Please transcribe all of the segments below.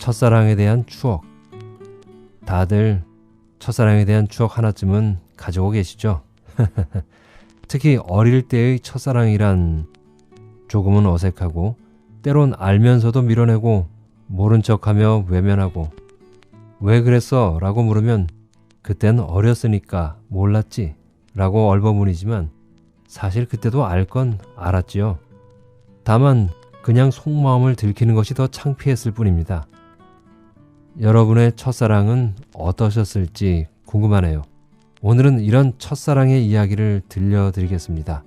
첫사랑에 대한 추억. 다들 첫사랑에 대한 추억 하나쯤은 가지고 계시죠? 특히 어릴 때의 첫사랑이란 조금은 어색하고 때론 알면서도 밀어내고 모른 척하며 외면하고 왜 그랬어? 라고 물으면 그땐 어렸으니까 몰랐지 라고 얼버무리지만 사실 그때도 알 건 알았지요. 다만 그냥 속마음을 들키는 것이 더 창피했을 뿐입니다. 여러분의 첫사랑은 어떠셨을지 궁금하네요. 오늘은 이런 첫사랑의 이야기를 들려드리겠습니다.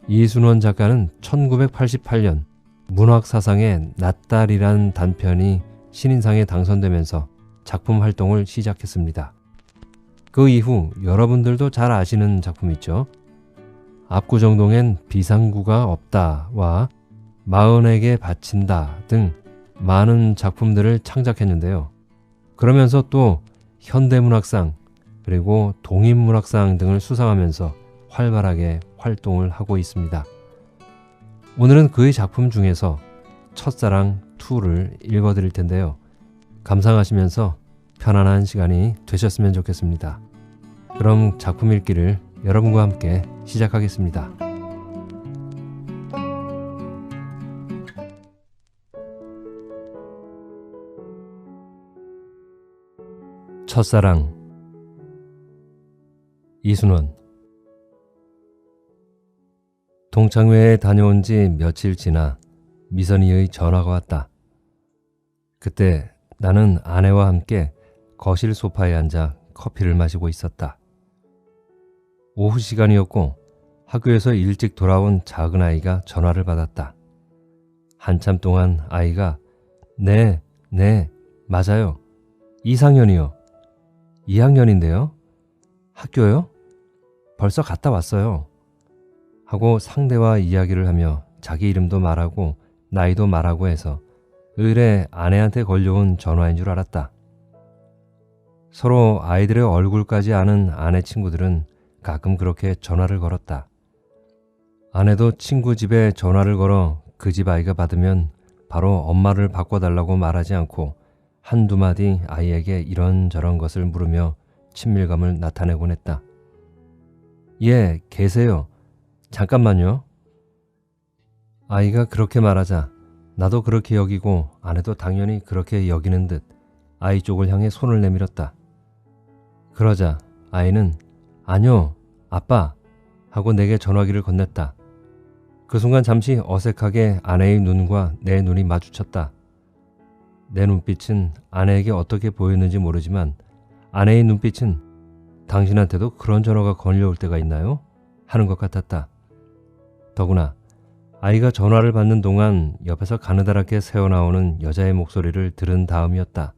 이순원 작가는 1988년 문학사상의 낫달이란 단편이 신인상에 당선되면서 작품 활동을 시작했습니다. 그 이후 여러분들도 잘 아시는 작품이죠. 압구정동엔 비상구가 없다와 마흔에게 바친다 등 많은 작품들을 창작했는데요. 그러면서 또 현대문학상 그리고 동인문학상 등을 수상하면서 활발하게 활동을 하고 있습니다. 오늘은 그의 작품 중에서 첫사랑 2를 읽어드릴 텐데요. 감상하시면서 편안한 시간이 되셨으면 좋겠습니다. 그럼 작품 읽기를 여러분과 함께 시작하겠습니다. 첫사랑. 이순원. 동창회에 다녀온 지 며칠 지나 미선이의 전화가 왔다. 그때 나는 아내와 함께 거실 소파에 앉아 커피를 마시고 있었다. 오후 시간이었고 학교에서 일찍 돌아온 작은 아이가 전화를 받았다. 한참 동안 아이가 네, 맞아요. 2학년이요. 2학년인데요. 학교요? 벌써 갔다 왔어요. 하고 상대와 이야기를 하며 자기 이름도 말하고 나이도 말하고 해서 의뢰 아내한테 걸려온 전화인 줄 알았다. 서로 아이들의 얼굴까지 아는 아내 친구들은 가끔 그렇게 전화를 걸었다. 아내도 친구 집에 전화를 걸어 그 집 아이가 받으면 바로 엄마를 바꿔달라고 말하지 않고 한두 마디 아이에게 이런저런 것을 물으며 친밀감을 나타내곤 했다. 예, 계세요. 잠깐만요. 아이가 그렇게 말하자 나도 그렇게 여기고 아내도 당연히 그렇게 여기는 듯 아이 쪽을 향해 손을 내밀었다. 그러자 아이는 아뇨, 아빠 하고 내게 전화기를 건넸다. 그 순간 잠시 어색하게 아내의 눈과 내 눈이 마주쳤다. 내 눈빛은 아내에게 어떻게 보였는지 모르지만 아내의 눈빛은 당신한테도 그런 전화가 걸려올 때가 있나요? 하는 것 같았다. 더구나 아이가 전화를 받는 동안 옆에서 가느다랗게 새어나오는 여자의 목소리를 들은 다음이었다.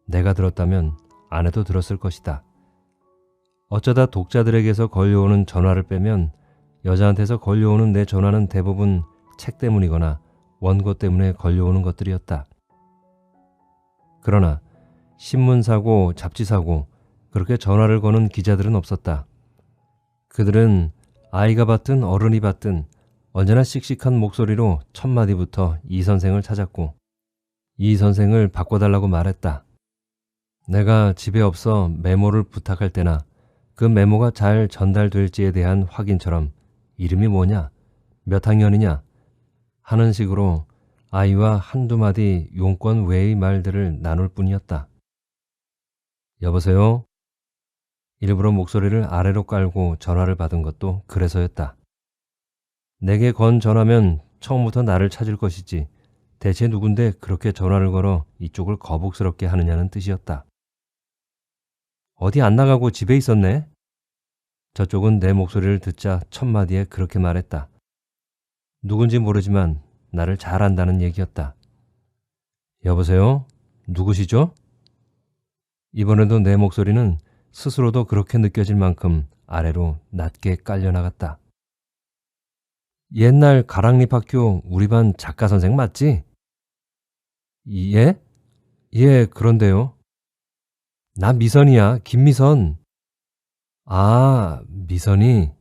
내가 들었다면 아내도 들었을 것이다. 어쩌다 독자들에게서 걸려오는 전화를 빼면 여자한테서 걸려오는 내 전화는 대부분 책 때문이거나 원고 때문에 걸려오는 것들이었다. 그러나 신문사고 잡지사고 그렇게 전화를 거는 기자들은 없었다. 그들은 아이가 받든 어른이 받든 언제나 씩씩한 목소리로 첫 마디부터 이 선생을 찾았고 이 선생을 바꿔달라고 말했다. 내가 집에 없어 메모를 부탁할 때나 그 메모가 잘 전달될지에 대한 확인처럼 이름이 뭐냐, 몇 학년이냐 하는 식으로 아이와 한두 마디 용건 외의 말들을 나눌 뿐이었다. 여보세요? 일부러 목소리를 아래로 깔고 전화를 받은 것도 그래서였다. 내게 건 전화면 처음부터 나를 찾을 것이지 대체 누군데 그렇게 전화를 걸어 이쪽을 거북스럽게 하느냐는 뜻이었다. 어디 안 나가고 집에 있었네? 저쪽은 내 목소리를 듣자 첫 마디에 그렇게 말했다. 누군지 모르지만 나를 잘 안다는 얘기였다. 여보세요? 누구시죠? 이번에도 내 목소리는 스스로도 그렇게 느껴질 만큼 아래로 낮게 깔려나갔다. 옛날 가랑잎학교 우리 반 작가 선생 맞지? 예? 예, 그런데요. 나 미선이야, 김미선. 아, 미선이.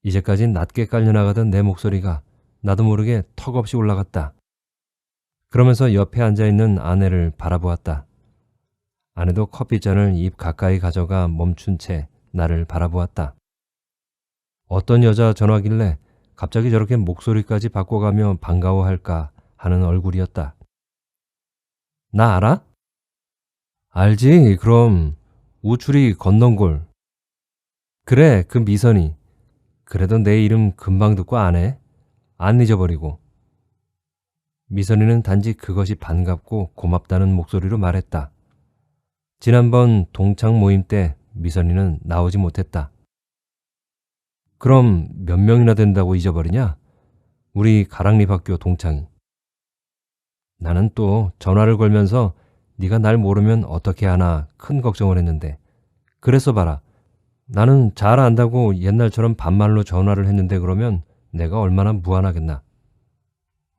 이제까지 낮게 깔려나가던 내 목소리가 나도 모르게 턱없이 올라갔다. 그러면서 옆에 앉아있는 아내를 바라보았다. 아내도 커피잔을 입 가까이 가져가 멈춘 채 나를 바라보았다. 어떤 여자 전화길래 갑자기 저렇게 목소리까지 바꿔가며 반가워할까 하는 얼굴이었다. 나 알아? 알지, 그럼. 우출이 건넌골. 그래, 그 미선이. 그래도 내 이름 금방 듣고 안 해? 안 잊어버리고. 미선이는 단지 그것이 반갑고 고맙다는 목소리로 말했다. 지난번 동창 모임 때 미선이는 나오지 못했다. 그럼 몇 명이나 된다고 잊어버리냐? 우리 가랑립학교 동창이. 나는 또 전화를 걸면서 네가 날 모르면 어떻게 하나 큰 걱정을 했는데. 그래서 봐라. 나는 잘 안다고 옛날처럼 반말로 전화를 했는데 그러면 내가 얼마나 무안하겠나.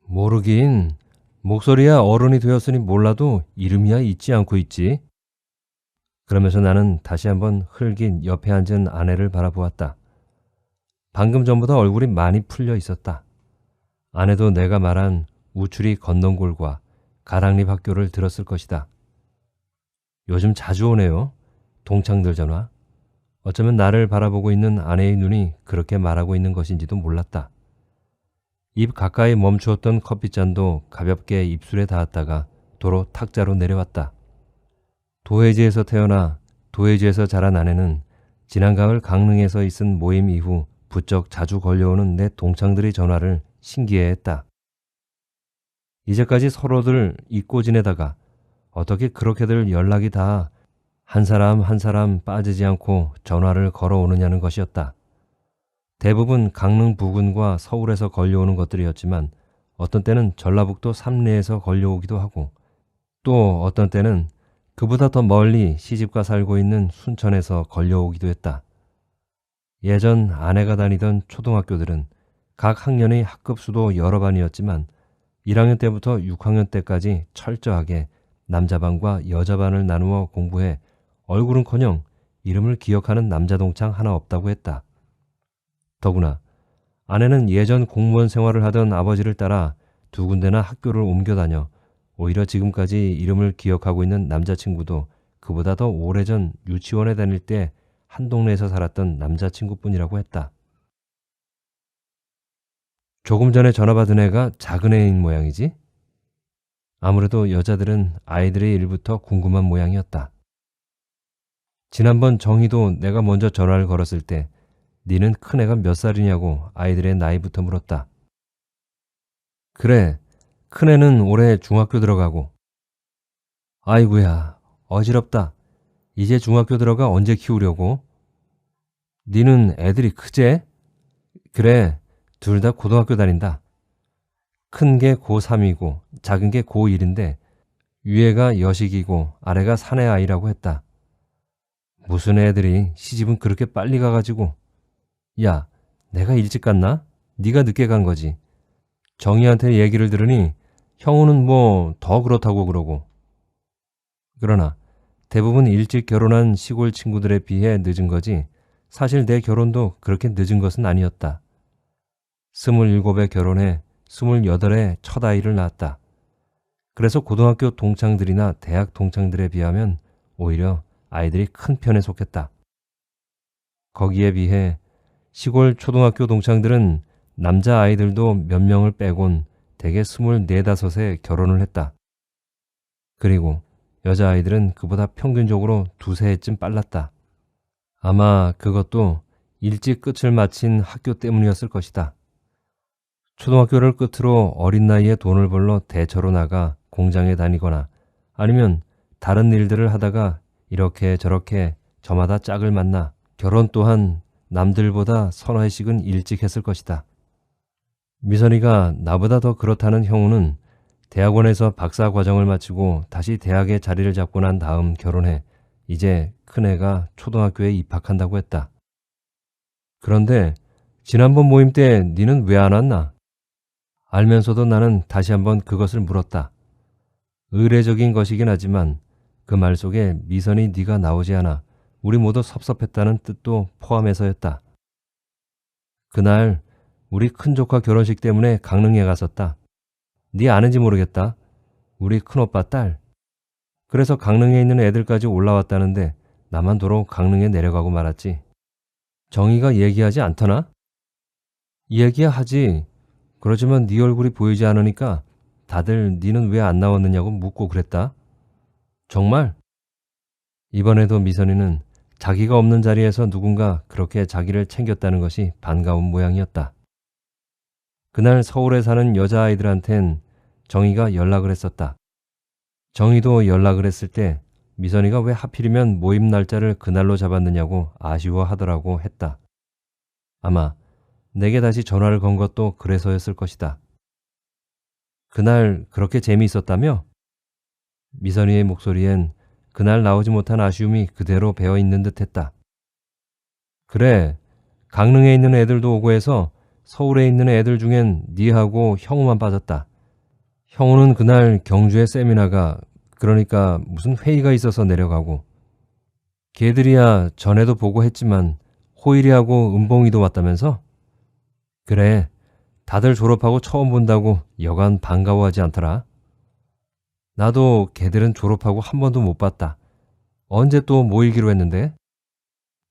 모르긴. 목소리야 어른이 되었으니 몰라도 이름이야 잊지 않고 있지. 그러면서 나는 다시 한번 흘긴 옆에 앉은 아내를 바라보았다. 방금 전보다 얼굴이 많이 풀려 있었다. 아내도 내가 말한 우출이 건넌골과 가랑립 학교를 들었을 것이다. 요즘 자주 오네요. 동창들 전화. 어쩌면 나를 바라보고 있는 아내의 눈이 그렇게 말하고 있는 것인지도 몰랐다. 입 가까이 멈추었던 커피잔도 가볍게 입술에 닿았다가 도로 탁자로 내려왔다. 도해지에서 태어나 도해지에서 자란 아내는 지난 가을 강릉에서 있은 모임 이후 부쩍 자주 걸려오는 내 동창들의 전화를 신기해했다. 이제까지 서로들 잊고 지내다가 어떻게 그렇게들 연락이 다 한 사람 한 사람 빠지지 않고 전화를 걸어오느냐는 것이었다. 대부분 강릉 부근과 서울에서 걸려오는 것들이었지만 어떤 때는 전라북도 삼례에서 걸려오기도 하고 또 어떤 때는 그보다 더 멀리 시집가 살고 있는 순천에서 걸려오기도 했다. 예전 아내가 다니던 초등학교들은 각 학년의 학급 수도 여러 반이었지만 1학년 때부터 6학년 때까지 철저하게 남자반과 여자반을 나누어 공부해 얼굴은커녕 이름을 기억하는 남자 동창 하나 없다고 했다. 더구나 아내는 예전 공무원 생활을 하던 아버지를 따라 두 군데나 학교를 옮겨 다녀 오히려 지금까지 이름을 기억하고 있는 남자친구도 그보다 더 오래전 유치원에 다닐 때 한 동네에서 살았던 남자친구뿐이라고 했다. 조금 전에 전화 받은 애가 작은 애인 모양이지? 아무래도 여자들은 아이들의 일부터 궁금한 모양이었다. 지난번 정희도 내가 먼저 전화를 걸었을 때 니는 큰애가 몇 살이냐고 아이들의 나이부터 물었다. 그래, 큰애는 올해 중학교 들어가고. 아이고야, 어지럽다. 이제 중학교 들어가 언제 키우려고? 니는 애들이 크제? 그래, 둘 다 고등학교 다닌다. 큰 게 고3이고 작은 게 고1인데 위에가 여식이고 아래가 사내 아이라고 했다. 무슨 애들이 시집은 그렇게 빨리 가가지고. 야, 내가 일찍 갔나? 네가 늦게 간 거지. 정희한테 얘기를 들으니 형우는 뭐 더 그렇다고 그러고. 그러나 대부분 일찍 결혼한 시골 친구들에 비해 늦은 거지 사실 내 결혼도 그렇게 늦은 것은 아니었다. 27에 결혼해 28에 첫 아이를 낳았다. 그래서 고등학교 동창들이나 대학 동창들에 비하면 오히려 아이들이 큰 편에 속했다. 거기에 비해 시골 초등학교 동창들은 남자 아이들도 몇 명을 빼곤 대개 24, 5에 결혼을 했다. 그리고 여자아이들은 그보다 평균적으로 2~3해쯤 빨랐다. 아마 그것도 일찍 끝을 마친 학교 때문이었을 것이다. 초등학교를 끝으로 어린 나이에 돈을 벌러 대처로 나가 공장에 다니거나 아니면 다른 일들을 하다가 이렇게 저렇게 저마다 짝을 만나 결혼 또한 남들보다 서너 해씩은 일찍 했을 것이다. 미선이가 나보다 더 그렇다는 형우는 대학원에서 박사 과정을 마치고 다시 대학에 자리를 잡고 난 다음 결혼해 이제 큰애가 초등학교에 입학한다고 했다. 그런데 지난번 모임 때 니는 왜 안 왔나? 알면서도 나는 다시 한번 그것을 물었다. 의례적인 것이긴 하지만 그 말 속에 미선이 네가 나오지 않아 우리 모두 섭섭했다는 뜻도 포함해서였다. 그날 우리 큰조카 결혼식 때문에 강릉에 갔었다. 네 아는지 모르겠다. 우리 큰오빠 딸. 그래서 강릉에 있는 애들까지 올라왔다는데 나만 도로 강릉에 내려가고 말았지. 정희가 얘기하지 않더나? 얘기야 하지. 그러지만 네 얼굴이 보이지 않으니까 다들 니는 왜 안 나왔느냐고 묻고 그랬다. 정말? 이번에도 미선이는 자기가 없는 자리에서 누군가 그렇게 자기를 챙겼다는 것이 반가운 모양이었다. 그날 서울에 사는 여자아이들한텐 정희가 연락을 했었다. 정희도 연락을 했을 때 미선이가 왜 하필이면 모임 날짜를 그날로 잡았느냐고 아쉬워하더라고 했다. 아마 내게 다시 전화를 건 것도 그래서였을 것이다. 그날 그렇게 재미있었다며? 미선이의 목소리엔 그날 나오지 못한 아쉬움이 그대로 배어있는 듯했다. 그래, 강릉에 있는 애들도 오고 해서 서울에 있는 애들 중엔 니하고 형우만 빠졌다. 형우는 그날 경주에 세미나가, 그러니까 무슨 회의가 있어서 내려가고, 걔들이야 전에도 보고 했지만 호일이하고 은봉이도 왔다면서? 그래, 다들 졸업하고 처음 본다고 여간 반가워하지 않더라. 나도 걔들은 졸업하고 한 번도 못 봤다. 언제 또 모이기로 했는데?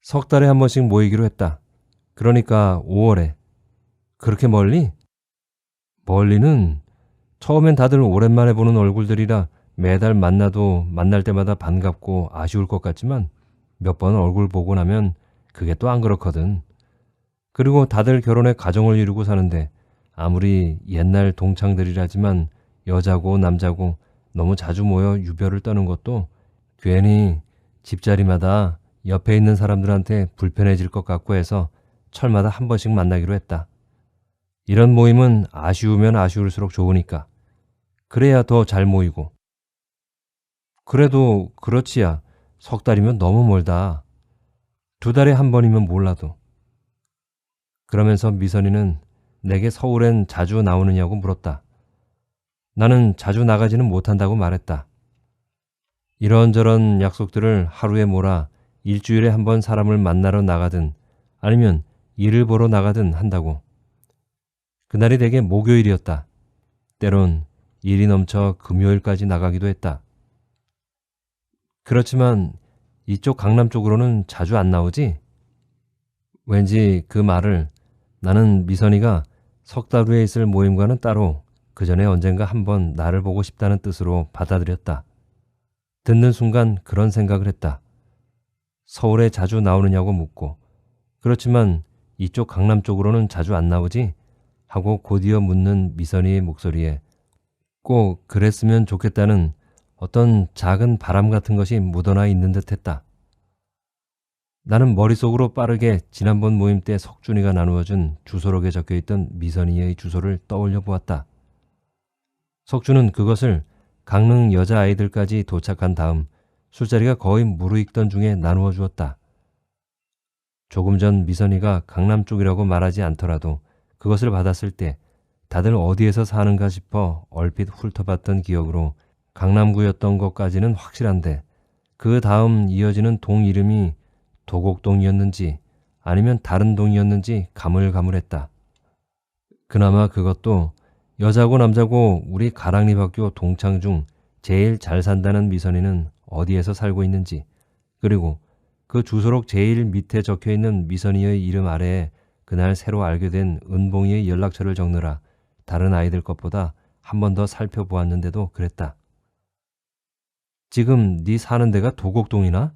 석 달에 한 번씩 모이기로 했다. 그러니까 5월에. 그렇게 멀리? 멀리는 처음엔 다들 오랜만에 보는 얼굴들이라 매달 만나도 만날 때마다 반갑고 아쉬울 것 같지만 몇 번 얼굴 보고 나면 그게 또 안 그렇거든. 그리고 다들 결혼해 가정을 이루고 사는데 아무리 옛날 동창들이라지만 여자고 남자고 너무 자주 모여 유별을 떠는 것도 괜히 집자리마다 옆에 있는 사람들한테 불편해질 것 같고 해서 철마다 한 번씩 만나기로 했다. 이런 모임은 아쉬우면 아쉬울수록 좋으니까. 그래야 더 잘 모이고. 그래도 그렇지야. 석 달이면 너무 멀다. 2달에 한 번이면 몰라도. 그러면서 미선이는 내게 서울엔 자주 나오느냐고 물었다. 나는 자주 나가지는 못한다고 말했다. 이런저런 약속들을 하루에 몰아 일주일에 한 번 사람을 만나러 나가든 아니면 일을 보러 나가든 한다고. 그날이 대개 목요일이었다. 때론 일이 넘쳐 금요일까지 나가기도 했다. 그렇지만 이쪽 강남 쪽으로는 자주 안 나오지? 왠지 그 말을 나는 미선이가 석 달 후에 있을 모임과는 따로 그 전에 언젠가 한번 나를 보고 싶다는 뜻으로 받아들였다. 듣는 순간 그런 생각을 했다. 서울에 자주 나오느냐고 묻고 그렇지만 이쪽 강남 쪽으로는 자주 안 나오지? 하고 곧이어 묻는 미선이의 목소리에 꼭 그랬으면 좋겠다는 어떤 작은 바람 같은 것이 묻어나 있는 듯했다. 나는 머릿속으로 빠르게 지난번 모임 때 석준이가 나누어준 주소록에 적혀있던 미선이의 주소를 떠올려 보았다. 석준은 그것을 강릉 여자아이들까지 도착한 다음 술자리가 거의 무르익던 중에 나누어 주었다. 조금 전 미선이가 강남 쪽이라고 말하지 않더라도 그것을 받았을 때 다들 어디에서 사는가 싶어 얼핏 훑어봤던 기억으로 강남구였던 것까지는 확실한데 그 다음 이어지는 동 이름이 도곡동이었는지 아니면 다른 동이었는지 가물가물했다. 그나마 그것도 여자고 남자고 우리 가랑리학교 동창 중 제일 잘 산다는 미선이는 어디에서 살고 있는지, 그리고 그 주소록 제일 밑에 적혀있는 미선이의 이름 아래에 그날 새로 알게 된 은봉이의 연락처를 적느라 다른 아이들 것보다 한 번 더 살펴보았는데도 그랬다. 지금 네 사는 데가 도곡동이나?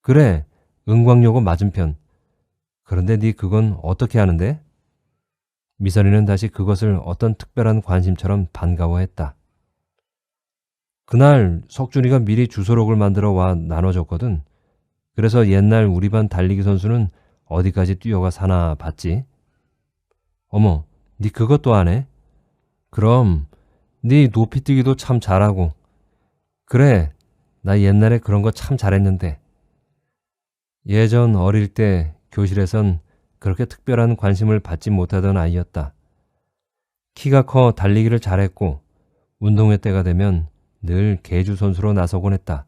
그래, 은광여고 맞은편. 그런데 네 그건 어떻게 아는데? 미선이는 다시 그것을 어떤 특별한 관심처럼 반가워했다. 그날 석준이가 미리 주소록을 만들어 와 나눠줬거든. 그래서 옛날 우리 반 달리기 선수는 어디까지 뛰어가 사나 봤지. 어머, 네 그것도 안 해? 그럼 네 높이뛰기도 참 잘하고. 그래, 나 옛날에 그런 거 참 잘했는데. 예전 어릴 때 교실에선 그렇게 특별한 관심을 받지 못하던 아이였다. 키가 커 달리기를 잘했고 운동회 때가 되면 늘 계주 선수로 나서곤 했다.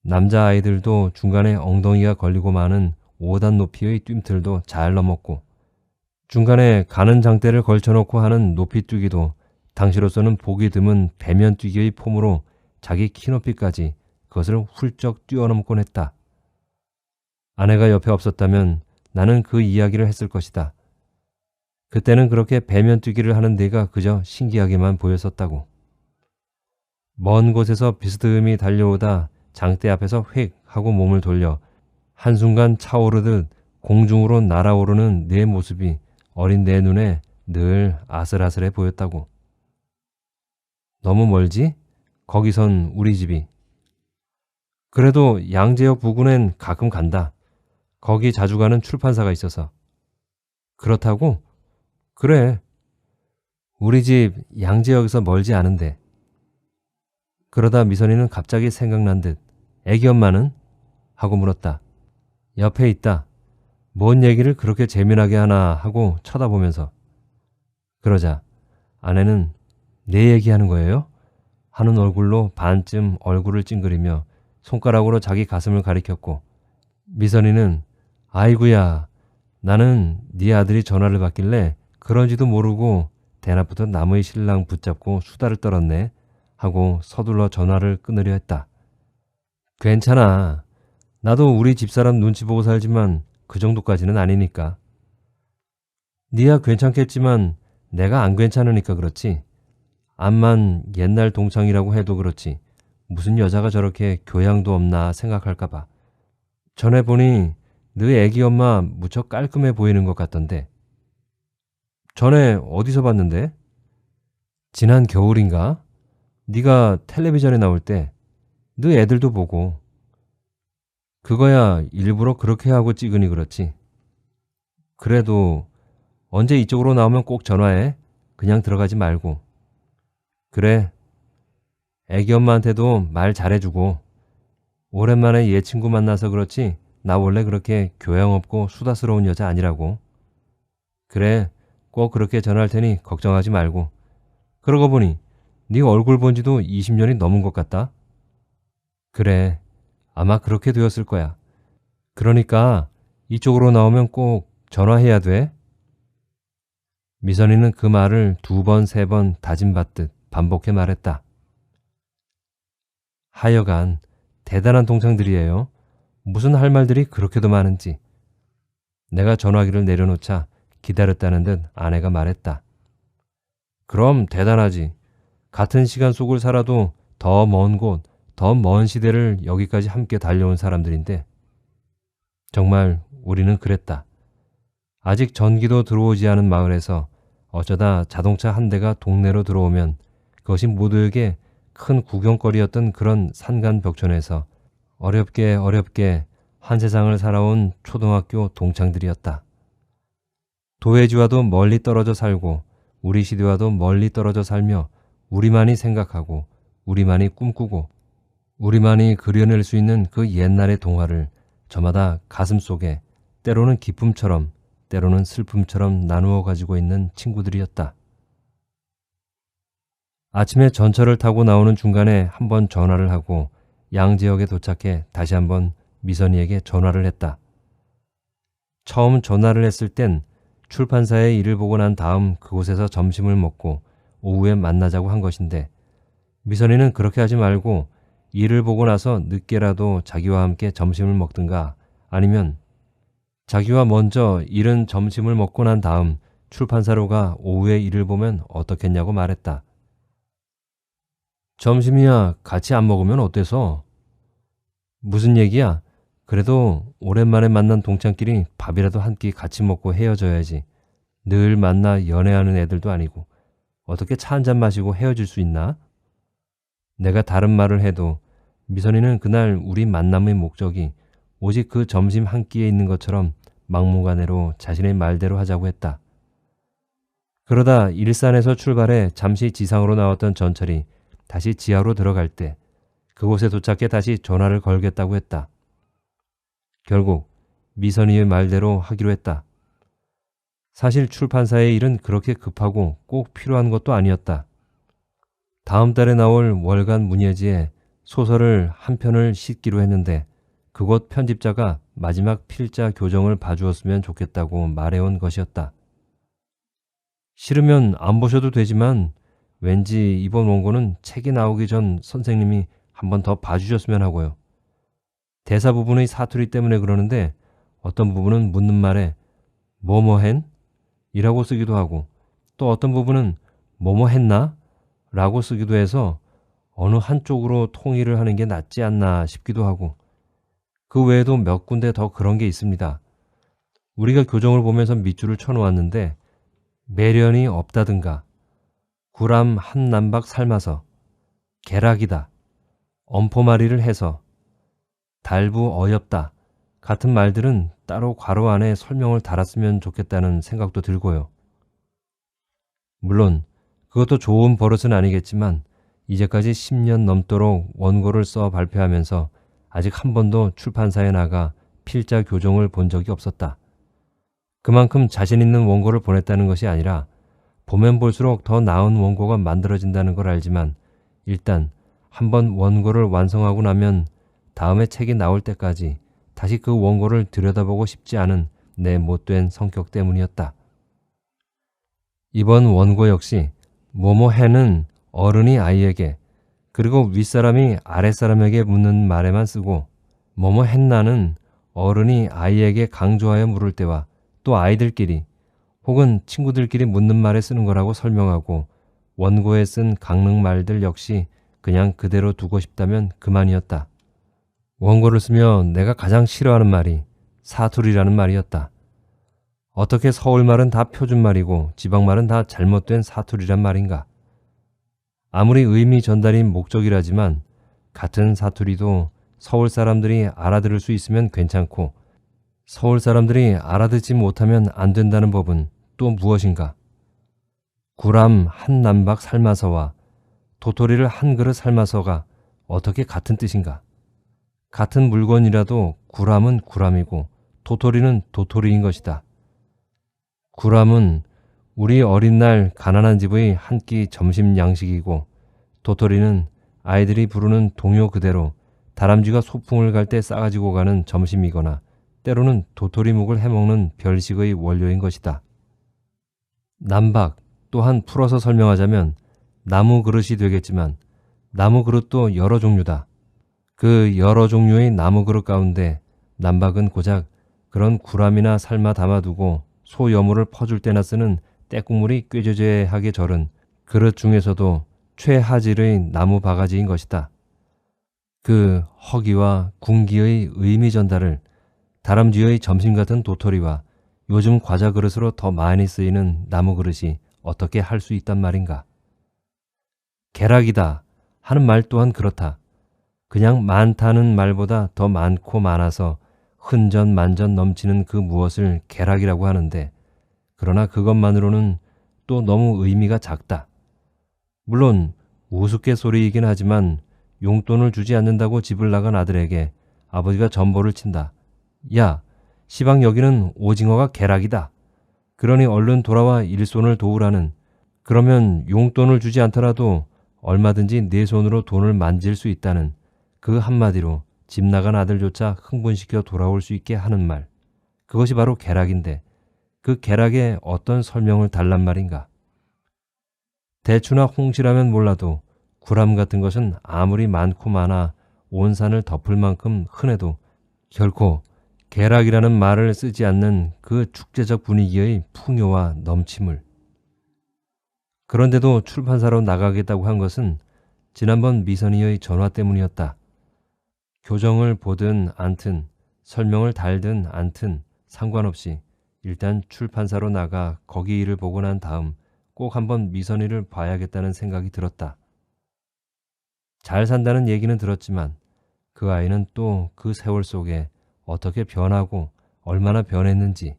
남자아이들도 중간에 엉덩이가 걸리고 마는 5단 높이의 뜀틀도 잘 넘었고 중간에 가는 장대를 걸쳐놓고 하는 높이뛰기도 당시로서는 보기 드문 배면뛰기의 폼으로 자기 키높이까지 그것을 훌쩍 뛰어넘곤 했다. 아내가 옆에 없었다면 나는 그 이야기를 했을 것이다. 그때는 그렇게 배면뛰기를 하는 내가 그저 신기하게만 보였었다고. 먼 곳에서 비스듬히 달려오다 장대 앞에서 휙 하고 몸을 돌려 한순간 차오르듯 공중으로 날아오르는 내 모습이 어린 내 눈에 늘 아슬아슬해 보였다고. 너무 멀지? 거기선 우리 집이. 그래도 양재역 부근엔 가끔 간다. 거기 자주 가는 출판사가 있어서. 그렇다고? 그래. 우리 집 양재역에서 멀지 않은데. 그러다 미선이는 갑자기 생각난 듯 애기 엄마는? 하고 물었다. 옆에 있다. 뭔 얘기를 그렇게 재미나게 하나 하고 쳐다보면서. 그러자 아내는 내 얘기하는 거예요? 하는 얼굴로 반쯤 얼굴을 찡그리며 손가락으로 자기 가슴을 가리켰고, 미선이는 아이구야, 나는 네 아들이 전화를 받길래 그런지도 모르고 대낮부터 남의 신랑 붙잡고 수다를 떨었네 하고 서둘러 전화를 끊으려 했다. 괜찮아. 나도 우리 집사람 눈치 보고 살지만 그 정도까지는 아니니까. 네야 괜찮겠지만 내가 안 괜찮으니까 그렇지. 암만 옛날 동창이라고 해도 그렇지. 무슨 여자가 저렇게 교양도 없나 생각할까봐. 전에 보니 너희 애기 엄마 무척 깔끔해 보이는 것 같던데. 전에 어디서 봤는데? 지난 겨울인가? 네가 텔레비전에 나올 때 너 애들도 보고. 그거야 일부러 그렇게 하고 찍으니 그렇지. 그래도 언제 이쪽으로 나오면 꼭 전화해. 그냥 들어가지 말고. 그래. 애기 엄마한테도 말 잘해주고. 오랜만에 얘 친구 만나서 그렇지 나 원래 그렇게 교양 없고 수다스러운 여자 아니라고. 그래. 꼭 그렇게 전화할 테니 걱정하지 말고. 그러고 보니 네 얼굴 본 지도 20년이 넘은 것 같다. 그래. 아마 그렇게 되었을 거야. 그러니까 이쪽으로 나오면 꼭 전화해야 돼. 미선이는 그 말을 2번, 3번 다짐받듯 반복해 말했다. 하여간 대단한 동창들이에요. 무슨 할 말들이 그렇게도 많은지. 내가 전화기를 내려놓자 기다렸다는 듯 아내가 말했다. 그럼 대단하지. 같은 시간 속을 살아도 더 먼 곳, 더 먼 시대를 여기까지 함께 달려온 사람들인데 정말 우리는 그랬다. 아직 전기도 들어오지 않은 마을에서 어쩌다 자동차 한 대가 동네로 들어오면 그것이 모두에게 큰 구경거리였던 그런 산간벽촌에서 어렵게 한 세상을 살아온 초등학교 동창들이었다. 도회지와도 멀리 떨어져 살고 우리 시대와도 멀리 떨어져 살며 우리만이 생각하고 우리만이 꿈꾸고 우리만이 그려낼 수 있는 그 옛날의 동화를 저마다 가슴속에 때로는 기쁨처럼 때로는 슬픔처럼 나누어 가지고 있는 친구들이었다. 아침에 전철을 타고 나오는 중간에 한번 전화를 하고 양재역에 도착해 다시 한번 미선이에게 전화를 했다. 처음 전화를 했을 땐 출판사의 일을 보고 난 다음 그곳에서 점심을 먹고 오후에 만나자고 한 것인데 미선이는 그렇게 하지 말고 일을 보고 나서 늦게라도 자기와 함께 점심을 먹든가 아니면 자기와 먼저 이른 점심을 먹고 난 다음 출판사로 가 오후에 일을 보면 어떻겠냐고 말했다. 점심이야 같이 안 먹으면 어때서? 무슨 얘기야? 그래도 오랜만에 만난 동창끼리 밥이라도 한 끼 같이 먹고 헤어져야지. 늘 만나 연애하는 애들도 아니고 어떻게 차 한잔 마시고 헤어질 수 있나? 내가 다른 말을 해도 미선이는 그날 우리 만남의 목적이 오직 그 점심 한 끼에 있는 것처럼 막무가내로 자신의 말대로 하자고 했다. 그러다 일산에서 출발해 잠시 지상으로 나왔던 전철이 다시 지하로 들어갈 때 그곳에 도착해 다시 전화를 걸겠다고 했다. 결국 미선이의 말대로 하기로 했다. 사실 출판사의 일은 그렇게 급하고 꼭 필요한 것도 아니었다. 다음 달에 나올 월간 문예지에 소설을 한 편을 싣기로 했는데 그곳 편집자가 마지막 필자 교정을 봐주었으면 좋겠다고 말해온 것이었다. 싫으면 안 보셔도 되지만 왠지 이번 원고는 책이 나오기 전 선생님이 한 번 더 봐주셨으면 하고요. 대사 부분의 사투리 때문에 그러는데 어떤 부분은 묻는 말에 뭐뭐hen? 이라고 쓰기도 하고 또 어떤 부분은 뭐뭐했나? 라고 쓰기도 해서 어느 한쪽으로 통일을 하는 게 낫지 않나 싶기도 하고 그 외에도 몇 군데 더 그런 게 있습니다. 우리가 교정을 보면서 밑줄을 쳐놓았는데 매련이 없다든가 구람 한 남박 삶아서 개락이다 엄포마리를 해서 달부 어엽다 같은 말들은 따로 괄호 안에 설명을 달았으면 좋겠다는 생각도 들고요. 물론 그것도 좋은 버릇은 아니겠지만 이제까지 10년 넘도록 원고를 써 발표하면서 아직 한 번도 출판사에 나가 필자 교정을 본 적이 없었다. 그만큼 자신 있는 원고를 보냈다는 것이 아니라 보면 볼수록 더 나은 원고가 만들어진다는 걸 알지만 일단 한번 원고를 완성하고 나면 다음에 책이 나올 때까지 다시 그 원고를 들여다보고 싶지 않은 내 못된 성격 때문이었다. 이번 원고 역시 뭐뭐해는 어른이 아이에게 그리고 윗사람이 아랫사람에게 묻는 말에만 쓰고 뭐뭐했나는 어른이 아이에게 강조하여 물을 때와 또 아이들끼리 혹은 친구들끼리 묻는 말에 쓰는 거라고 설명하고 원고에 쓴 강릉 말들 역시 그냥 그대로 두고 싶다면 그만이었다. 원고를 쓰며 내가 가장 싫어하는 말이 사투리라는 말이었다. 어떻게 서울말은 다 표준말이고 지방말은 다 잘못된 사투리란 말인가? 아무리 의미 전달이 목적이라지만 같은 사투리도 서울 사람들이 알아들을 수 있으면 괜찮고 서울 사람들이 알아듣지 못하면 안 된다는 법은 또 무엇인가? 구람 한 남박 삶아서와 도토리를 한 그릇 삶아서가 어떻게 같은 뜻인가? 같은 물건이라도 구람은 구람이고 도토리는 도토리인 것이다. 구람은 우리 어린 날 가난한 집의 한 끼 점심 양식이고 도토리는 아이들이 부르는 동요 그대로 다람쥐가 소풍을 갈 때 싸가지고 가는 점심이거나 때로는 도토리묵을 해먹는 별식의 원료인 것이다. 남박 또한 풀어서 설명하자면 나무 그릇이 되겠지만 나무 그릇도 여러 종류다. 그 여러 종류의 나무 그릇 가운데 남박은 고작 그런 구람이나 삶아 담아두고 소 여물을 퍼줄 때나 쓰는 때국물이 꾀죄죄하게 절은 그릇 중에서도 최하질의 나무 바가지인 것이다. 그 허기와 군기의 의미 전달을 다람쥐의 점심 같은 도토리와 요즘 과자 그릇으로 더 많이 쓰이는 나무 그릇이 어떻게 할 수 있단 말인가. 개락이다 하는 말 또한 그렇다. 그냥 많다는 말보다 더 많고 많아서 흔전만전 넘치는 그 무엇을 개락이라고 하는데 그러나 그것만으로는 또 너무 의미가 작다. 물론 우스갯소리이긴 하지만 용돈을 주지 않는다고 집을 나간 아들에게 아버지가 전보를 친다. 야, 시방 여기는 오징어가 개락이다. 그러니 얼른 돌아와 일손을 도우라는 그러면 용돈을 주지 않더라도 얼마든지 내 손으로 돈을 만질 수 있다는 그 한마디로 집 나간 아들조차 흥분시켜 돌아올 수 있게 하는 말. 그것이 바로 개락인데 그 개락에 어떤 설명을 달란 말인가. 대추나 홍시라면 몰라도 구람 같은 것은 아무리 많고 많아 온 산을 덮을 만큼 흔해도 결코 개락이라는 말을 쓰지 않는 그 축제적 분위기의 풍요와 넘침을. 그런데도 출판사로 나가겠다고 한 것은 지난번 미선이의 전화 때문이었다. 교정을 보든 않든 설명을 달든 않든 상관없이 일단 출판사로 나가 거기 일을 보고 난 다음 꼭 한번 미선이를 봐야겠다는 생각이 들었다. 잘 산다는 얘기는 들었지만 그 아이는 또 그 세월 속에 어떻게 변하고 얼마나 변했는지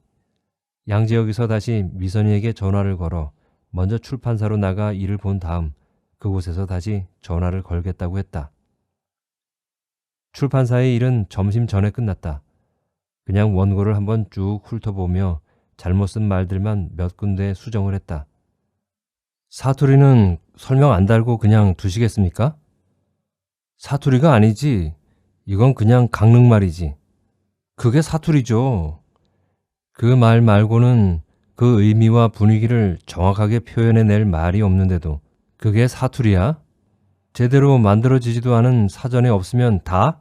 양재역에서 다시 미선이에게 전화를 걸어 먼저 출판사로 나가 일을 본 다음 그곳에서 다시 전화를 걸겠다고 했다. 출판사의 일은 점심 전에 끝났다. 그냥 원고를 한번 쭉 훑어보며 잘못 쓴 말들만 몇 군데 수정을 했다. 사투리는 설명 안 달고 그냥 두시겠습니까? 사투리가 아니지. 이건 그냥 강릉말이지. 그게 사투리죠. 그 말 말고는 그 의미와 분위기를 정확하게 표현해낼 말이 없는데도 그게 사투리야? 제대로 만들어지지도 않은 사전에 없으면 다?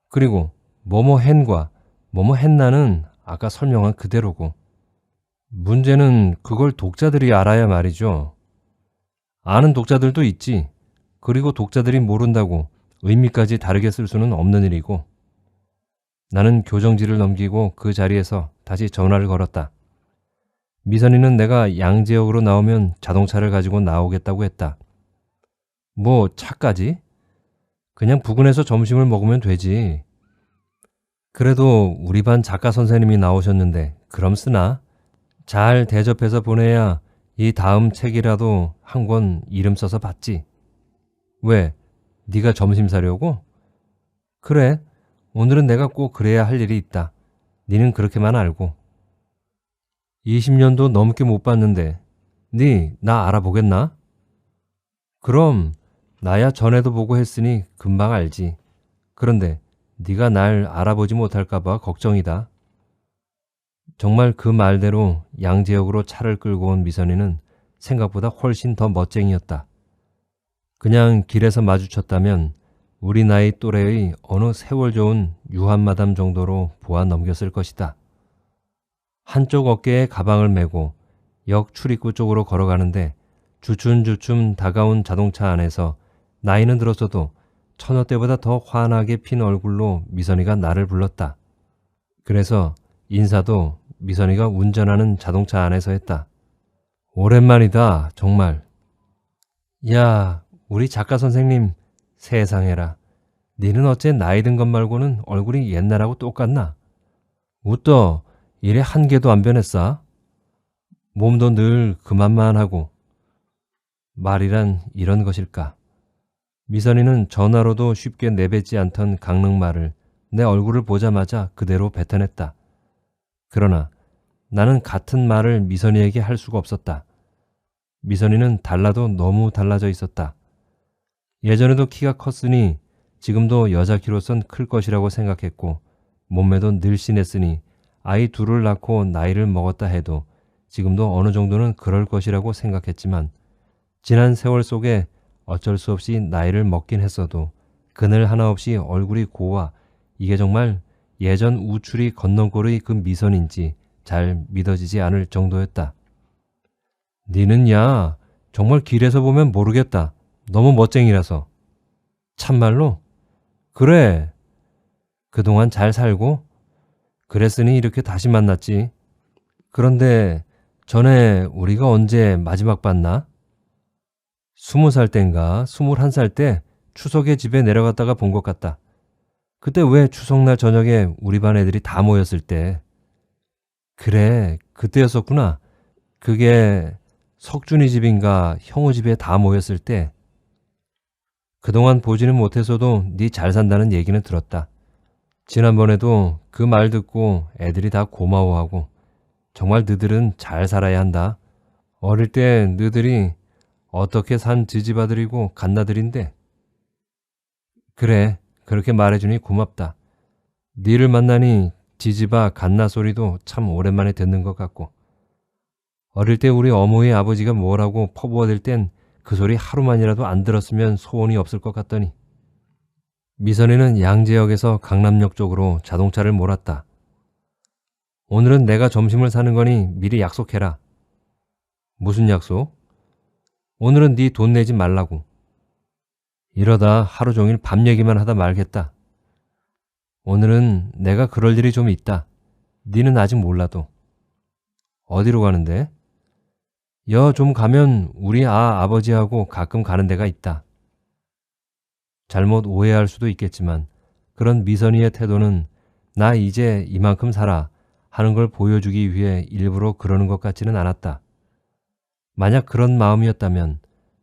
그리고 뭐뭐 hen 과 뭐뭐 했나는 아까 설명한 그대로고. 문제는 그걸 독자들이 알아야 말이죠. 아는 독자들도 있지. 그리고 독자들이 모른다고 의미까지 다르게 쓸 수는 없는 일이고. 나는 교정지를 넘기고 그 자리에서 다시 전화를 걸었다. 미선이는 내가 양재역으로 나오면 자동차를 가지고 나오겠다고 했다. 뭐 차까지? 그냥 부근에서 점심을 먹으면 되지. 그래도 우리 반 작가 선생님이 나오셨는데 그럼 쓰나? 잘 대접해서 보내야 이 다음 책이라도 한 권 이름 써서 받지. 왜? 네가 점심 사려고? 그래. 오늘은 내가 꼭 그래야 할 일이 있다. 니는 그렇게만 알고. 20년도 넘게 못 봤는데 니 나 알아보겠나? 그럼 나야 전에도 보고 했으니 금방 알지. 그런데 네가 날 알아보지 못할까 봐 걱정이다. 정말 그 말대로 양재역으로 차를 끌고 온 미선이는 생각보다 훨씬 더 멋쟁이였다. 그냥 길에서 마주쳤다면 우리 나이 또래의 어느 세월 좋은 유한마담 정도로 보아 넘겼을 것이다. 한쪽 어깨에 가방을 메고 역 출입구 쪽으로 걸어가는데 주춤주춤 다가온 자동차 안에서 나이는 들었어도 처녀 때보다 더 환하게 핀 얼굴로 미선이가 나를 불렀다. 그래서 인사도 미선이가 운전하는 자동차 안에서 했다. 오랜만이다, 정말. 야, 우리 작가 선생님, 세상에라. 니는 어째 나이 든 것 말고는 얼굴이 옛날하고 똑같나? 웃더 이래 한 개도 안 변했어? 몸도 늘 그만만 하고. 말이란 이런 것일까? 미선이는 전화로도 쉽게 내뱉지 않던 강릉말을 내 얼굴을 보자마자 그대로 뱉어냈다. 그러나 나는 같은 말을 미선이에게 할 수가 없었다. 미선이는 달라도 너무 달라져 있었다. 예전에도 키가 컸으니 지금도 여자 키로선 클 것이라고 생각했고 몸매도 늘씬했으니 아이 둘을 낳고 나이를 먹었다 해도 지금도 어느 정도는 그럴 것이라고 생각했지만 지난 세월 속에 어쩔 수 없이 나이를 먹긴 했어도 그늘 하나 없이 얼굴이 고와 이게 정말 예전 우출이 건넌골의 그 미선인지 잘 믿어지지 않을 정도였다. 니는 야 정말 길에서 보면 모르겠다. 너무 멋쟁이라서. 참말로? 그래. 그동안 잘 살고? 그랬으니 이렇게 다시 만났지. 그런데 전에 우리가 언제 마지막 봤나? 20살 땐가 21살 때 추석에 집에 내려갔다가 본 것 같다. 그때 왜 추석날 저녁에 우리 반 애들이 다 모였을 때. 그래, 그때였었구나. 그게 석준이 집인가 형우 집에 다 모였을 때. 그동안 보지는 못해서도 네 잘 산다는 얘기는 들었다. 지난번에도 그 말 듣고 애들이 다 고마워하고 정말 너들은 잘 살아야 한다. 어릴 때 너들이 어떻게 산 지지바들이고 갓나들인데. 그래, 그렇게 말해주니 고맙다. 니를 만나니 지지바 갓나 소리도 참 오랜만에 듣는 것 같고 어릴 때 우리 어머니 아버지가 뭐라고 퍼부어댈 땐 그 소리 하루만이라도 안 들었으면 소원이 없을 것 같더니. 미선이는 양재역에서 강남역 쪽으로 자동차를 몰았다. 오늘은 내가 점심을 사는 거니 미리 약속해라. 무슨 약속? 오늘은 네 돈 내지 말라고. 이러다 하루 종일 밥 얘기만 하다 말겠다. 오늘은 내가 그럴 일이 좀 있다. 니는 아직 몰라도. 어디로 가는데? 여 좀 가면 우리 아버지하고 가끔 가는 데가 있다. 잘못 오해할 수도 있겠지만 그런 미선이의 태도는 나 이제 이만큼 살아 하는 걸 보여주기 위해 일부러 그러는 것 같지는 않았다. 만약 그런 마음이었다면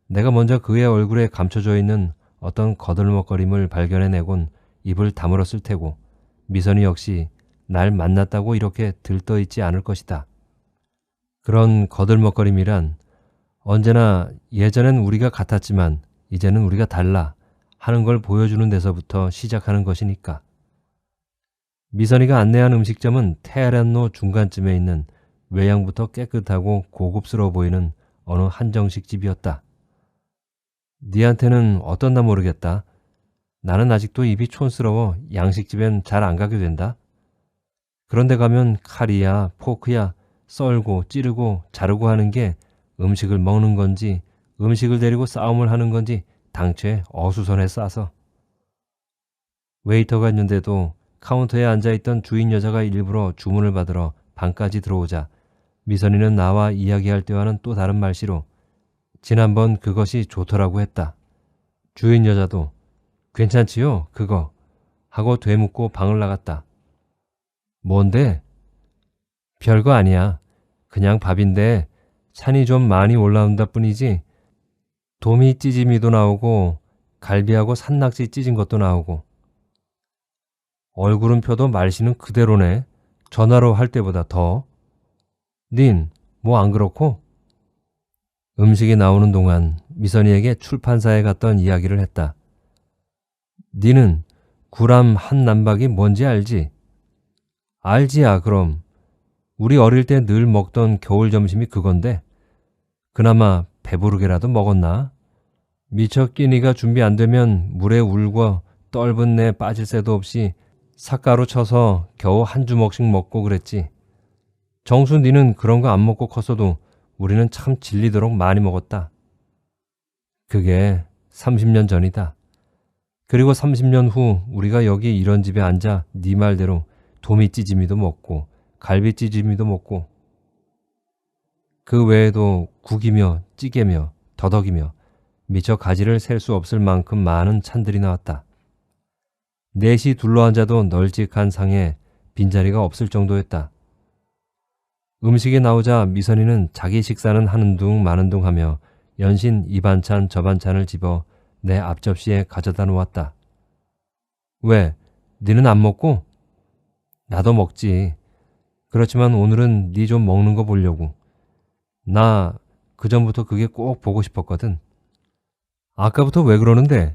내가 먼저 그의 얼굴에 감춰져 있는 어떤 거들먹거림을 발견해내곤 입을 다물었을 테고 미선이 역시 날 만났다고 이렇게 들떠있지 않을 것이다. 그런 거들먹거림이란 언제나 예전엔 우리가 같았지만 이제는 우리가 달라 하는 걸 보여주는 데서부터 시작하는 것이니까. 미선이가 안내한 음식점은 테헤란로 중간쯤에 있는 외양부터 깨끗하고 고급스러워 보이는 어느 한정식 집이었다. 니한테는 어떤나 모르겠다. 나는 아직도 입이 촌스러워 양식집엔 잘 안 가게 된다. 그런데 가면 칼이야 포크야 썰고 찌르고 자르고 하는 게 음식을 먹는 건지 음식을 데리고 싸움을 하는 건지 당최 어수선해 싸서. 웨이터가 있는데도 카운터에 앉아있던 주인 여자가 일부러 주문을 받으러 방까지 들어오자 미선이는 나와 이야기할 때와는 또 다른 말씨로 지난번 그것이 좋더라고 했다. 주인 여자도 괜찮지요 그거 하고 되묻고 방을 나갔다. 뭔데? 별거 아니야. 그냥 밥인데 산이 좀 많이 올라온다 뿐이지 도미 찌짐이도 나오고 갈비하고 산낙지 찌진 것도 나오고. 얼굴은 펴도 말씨는 그대로네. 전화로 할 때보다 더. 닌 뭐 안 그렇고? 음식이 나오는 동안 미선이에게 출판사에 갔던 이야기를 했다. 니는 구람 한 남박이 뭔지 알지? 알지야 그럼. 우리 어릴 때 늘 먹던 겨울 점심이 그건데 그나마 배부르게라도 먹었나? 미처 끼니가 준비 안 되면 물에 울고 떫은 내 빠질 새도 없이 삿가루 쳐서 겨우 한 주먹씩 먹고 그랬지. 정수 니는 그런 거 안 먹고 컸어도 우리는 참 질리도록 많이 먹었다. 그게 30년 전이다. 그리고 30년 후 우리가 여기 이런 집에 앉아 네 말대로 도미찌짐이도 먹고 갈비찌짐이도 먹고 그 외에도 국이며 찌개며 더덕이며 미처 가지를 셀 수 없을 만큼 많은 찬들이 나왔다. 넷이 둘러앉아도 널찍한 상에 빈자리가 없을 정도였다. 음식이 나오자 미선이는 자기 식사는 하는 둥 마는 둥 하며 연신 이 반찬 저 반찬을 집어 내 앞접시에 가져다 놓았다. 왜? 니는 안 먹고? 나도 먹지. 그렇지만 오늘은 니 좀 먹는 거 보려고. 나 그전부터 그게 꼭 보고 싶었거든. 아까부터 왜 그러는데?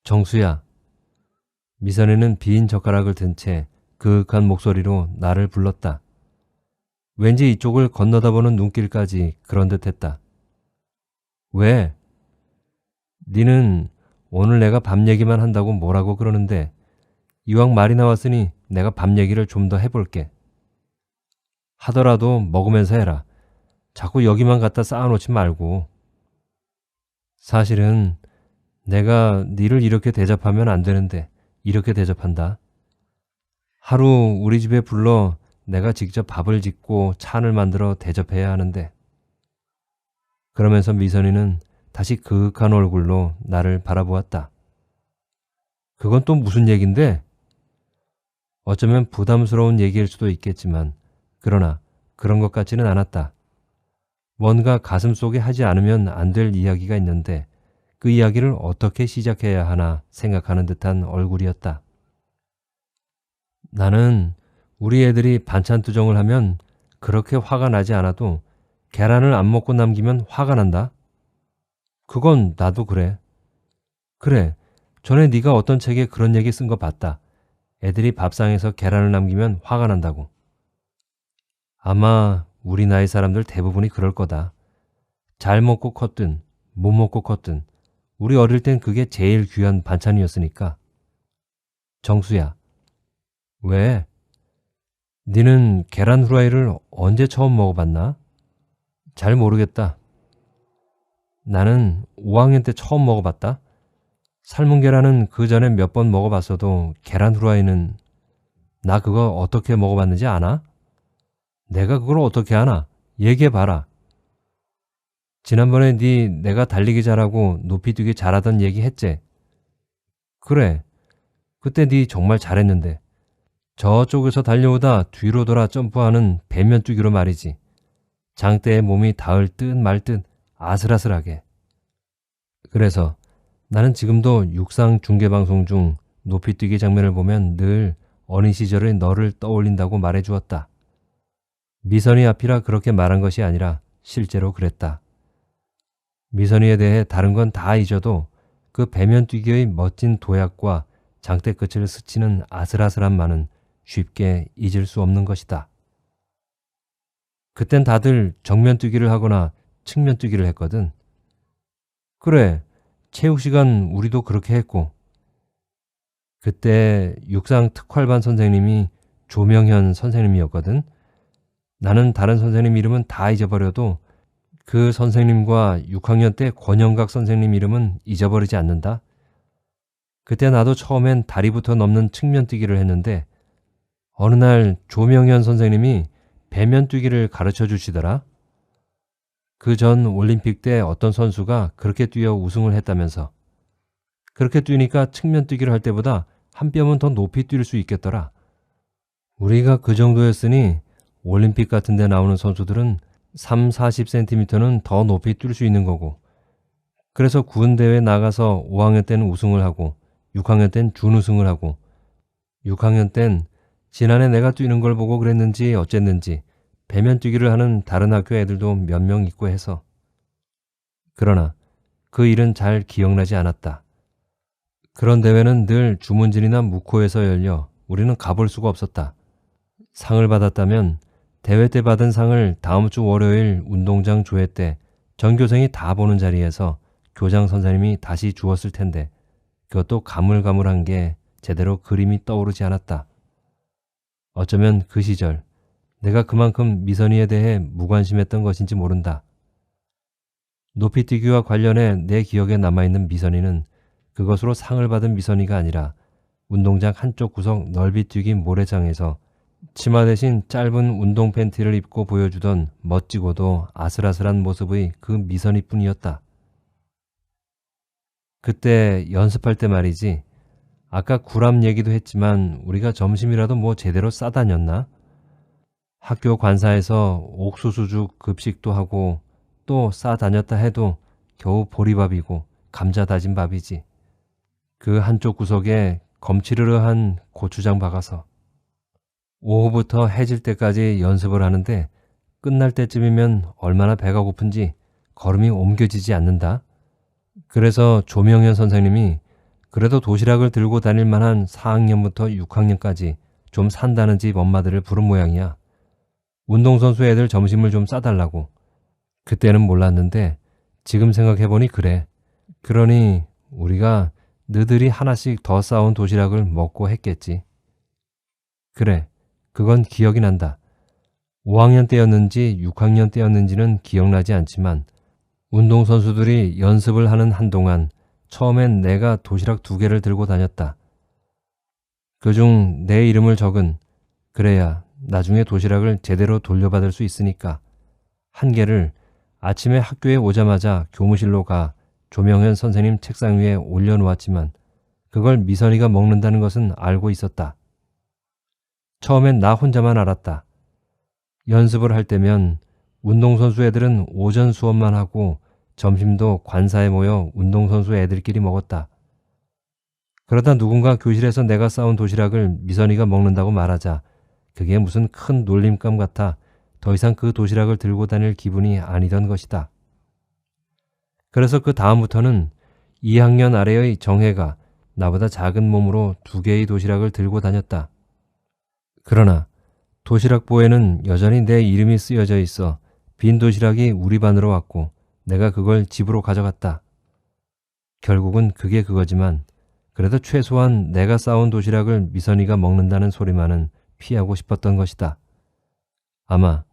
정수야. 미선이는 빈 젓가락을 든 채 그윽한 목소리로 나를 불렀다. 왠지 이쪽을 건너다보는 눈길까지 그런 듯했다. 왜? 니는 오늘 내가 밥 얘기만 한다고 뭐라고 그러는데 이왕 말이 나왔으니 내가 밥 얘기를 좀 더 해볼게. 하더라도 먹으면서 해라. 자꾸 여기만 갖다 쌓아놓지 말고. 사실은 내가 니를 이렇게 대접하면 안 되는데 이렇게 대접한다. 하루 우리 집에 불러 내가 직접 밥을 짓고 찬을 만들어 대접해야 하는데. 그러면서 미선이는 다시 그윽한 얼굴로 나를 바라보았다. 그건 또 무슨 얘긴데? 어쩌면 부담스러운 얘기일 수도 있겠지만 그러나 그런 것 같지는 않았다. 뭔가 가슴 속에 하지 않으면 안 될 이야기가 있는데 그 이야기를 어떻게 시작해야 하나 생각하는 듯한 얼굴이었다. 나는 우리 애들이 반찬 투정을 하면 그렇게 화가 나지 않아도 계란을 안 먹고 남기면 화가 난다. 그건 나도 그래. 그래, 전에 네가 어떤 책에 그런 얘기 쓴 거 봤다. 애들이 밥상에서 계란을 남기면 화가 난다고. 아마 우리 나이 사람들 대부분이 그럴 거다. 잘 먹고 컸든 못 먹고 컸든 우리 어릴 땐 그게 제일 귀한 반찬이었으니까. 정수야. 왜? 니는 계란 후라이를 언제 처음 먹어봤나? 잘 모르겠다. 나는 5학년 때 처음 먹어봤다. 삶은 계란은 그 전에 몇 번 먹어봤어도 계란 후라이는 나 그거 어떻게 먹어봤는지 아나? 내가 그걸 어떻게 아나? 얘기해봐라. 지난번에 네 내가 달리기 잘하고 높이 뛰기 잘하던 얘기 했지? 그래. 그때 네 정말 잘했는데. 저쪽에서 달려오다 뒤로 돌아 점프하는 배면 뛰기로 말이지. 장대에 몸이 닿을 듯 말 듯 아슬아슬하게. 그래서 나는 지금도 육상 중계방송 중 높이뛰기 장면을 보면 늘 어린 시절의 너를 떠올린다고 말해주었다. 미선이 앞이라 그렇게 말한 것이 아니라 실제로 그랬다. 미선이에 대해 다른 건 다 잊어도 그 배면뛰기의 멋진 도약과 장대 끝을 스치는 아슬아슬한 말은 쉽게 잊을 수 없는 것이다. 그땐 다들 정면뛰기를 하거나 측면뛰기를 했거든. 그래, 체육 시간 우리도 그렇게 했고. 그때 육상 특활반 선생님이 조명현 선생님이었거든. 나는 다른 선생님 이름은 다 잊어버려도 그 선생님과 6학년 때 권영각 선생님 이름은 잊어버리지 않는다. 그때 나도 처음엔 다리부터 넘는 측면뛰기를 했는데 어느 날 조명현 선생님이 배면뛰기를 가르쳐 주시더라. 그 전 올림픽 때 어떤 선수가 그렇게 뛰어 우승을 했다면서. 그렇게 뛰니까 측면뛰기를 할 때보다 한 뼘은 더 높이 뛸 수 있겠더라. 우리가 그 정도였으니 올림픽 같은 데 나오는 선수들은 3, 40cm는 더 높이 뛸 수 있는 거고, 그래서 군대회에 나가서 5학년 때는 우승을 하고 6학년 땐 준우승을 하고, 6학년 땐 지난해 내가 뛰는 걸 보고 그랬는지 어쨌는지 배면뛰기를 하는 다른 학교 애들도 몇 명 있고 해서. 그러나 그 일은 잘 기억나지 않았다. 그런 대회는 늘 주문진이나 묵호에서 열려 우리는 가볼 수가 없었다. 상을 받았다면 대회 때 받은 상을 다음 주 월요일 운동장 조회 때 전교생이 다 보는 자리에서 교장 선생님이 다시 주었을 텐데 그것도 가물가물한 게 제대로 그림이 떠오르지 않았다. 어쩌면 그 시절 내가 그만큼 미선이에 대해 무관심했던 것인지 모른다. 높이뛰기와 관련해 내 기억에 남아있는 미선이는 그것으로 상을 받은 미선이가 아니라 운동장 한쪽 구석 넓이뛰기 모래장에서 치마 대신 짧은 운동 팬티를 입고 보여주던 멋지고도 아슬아슬한 모습의 그 미선이뿐이었다. 그때 연습할 때 말이지. 아까 구람 얘기도 했지만 우리가 점심이라도 뭐 제대로 싸다녔나? 학교 관사에서 옥수수죽 급식도 하고 또 싸다녔다 해도 겨우 보리밥이고 감자 다진 밥이지. 그 한쪽 구석에 검치르르한 고추장 박아서 오후부터 해질 때까지 연습을 하는데 끝날 때쯤이면 얼마나 배가 고픈지 걸음이 옮겨지지 않는다. 그래서 조명현 선생님이 그래도 도시락을 들고 다닐 만한 4학년부터 6학년까지 좀 산다는 집 엄마들을 부른 모양이야. 운동선수 애들 점심을 좀 싸달라고. 그때는 몰랐는데 지금 생각해보니 그래. 그러니 우리가 너들이 하나씩 더 싸온 도시락을 먹고 했겠지. 그래, 그건 기억이 난다. 5학년 때였는지 6학년 때였는지는 기억나지 않지만 운동선수들이 연습을 하는 한동안 처음엔 내가 도시락 2개를 들고 다녔다. 그중 내 이름을 적은, 그래야 나중에 도시락을 제대로 돌려받을 수 있으니까, 1개를 아침에 학교에 오자마자 교무실로 가 조명현 선생님 책상 위에 올려놓았지만 그걸 미선이가 먹는다는 것은 알고 있었다. 처음엔 나 혼자만 알았다. 연습을 할 때면 운동선수 애들은 오전 수업만 하고 점심도 관사에 모여 운동선수 애들끼리 먹었다. 그러다 누군가 교실에서 내가 싸온 도시락을 미선이가 먹는다고 말하자 그게 무슨 큰 놀림감 같아 더 이상 그 도시락을 들고 다닐 기분이 아니던 것이다. 그래서 그 다음부터는 2학년 아래의 정혜가 나보다 작은 몸으로 2개의 도시락을 들고 다녔다. 그러나 도시락보에는 여전히 내 이름이 쓰여져 있어 빈 도시락이 우리 반으로 왔고 내가 그걸 집으로 가져갔다. 결국은 그게 그거지만 그래도 최소한 내가 싸온 도시락을 미선이가 먹는다는 소리만은 피하고 싶었던 것이다. 아마